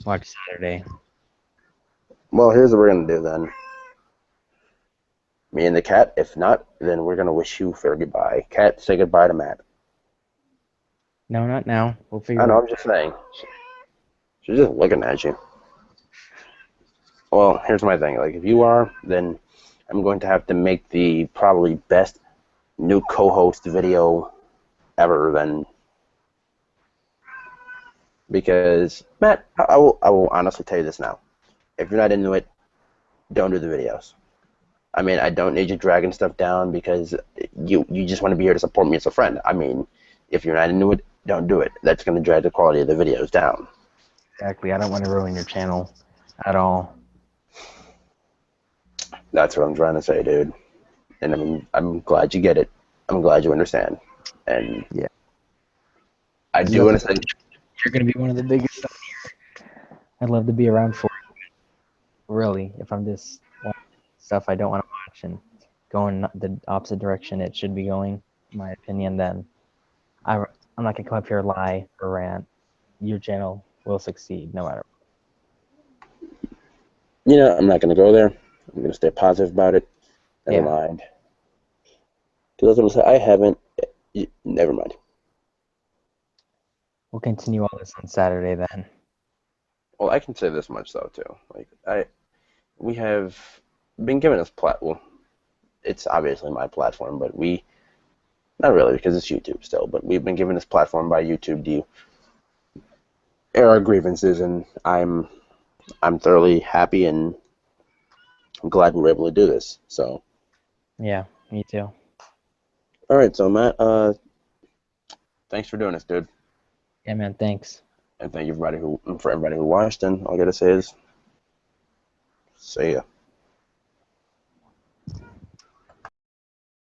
watch Saturday. Well, here's what we're gonna do then. Me and the cat. If not, then we're gonna wish you fair goodbye. Cat, say goodbye to Matt. No, not now. We'll I figure it know. out. I'm just saying. She's just looking at you. Well, here's my thing. Like, if you are, then I'm going to have to make the probably best new co-host video ever. Then, because Matt, I will honestly tell you this now. If you're not into it, don't do the videos. I mean, I don't need you dragging stuff down because you just want to be here to support me as a friend. I mean, if you're not into it, don't do it. That's going to drag the quality of the videos down. Exactly. I don't want to ruin your channel at all. That's what I'm trying to say, dude. And I'm glad you get it. I'm glad you understand. And Yeah. I do understand. You're gonna be one of the biggest on here. I'd love to be around for it. Really, if I'm just watching stuff I don't want to watch and going the opposite direction it should be going, in my opinion, then I'm not gonna come up here and lie or rant. Your channel will succeed no matter. I'm not going to go there. I'm gonna stay positive about it. Never Yeah. mind. Because I was gonna say I haven't. Never mind. We'll continue all this on Saturday then. Well, I can say this much though too. Like we have been given this well, it's obviously my platform, but not really because it's YouTube still, but we've been given this platform by YouTube to air our grievances, and I'm thoroughly happy and I'm glad we were able to do this. So, Yeah, me too. all right, so Matt, thanks for doing this, dude, Yeah, man, thanks. and thank you everybody for everybody who watched. And all I gotta say is, see ya.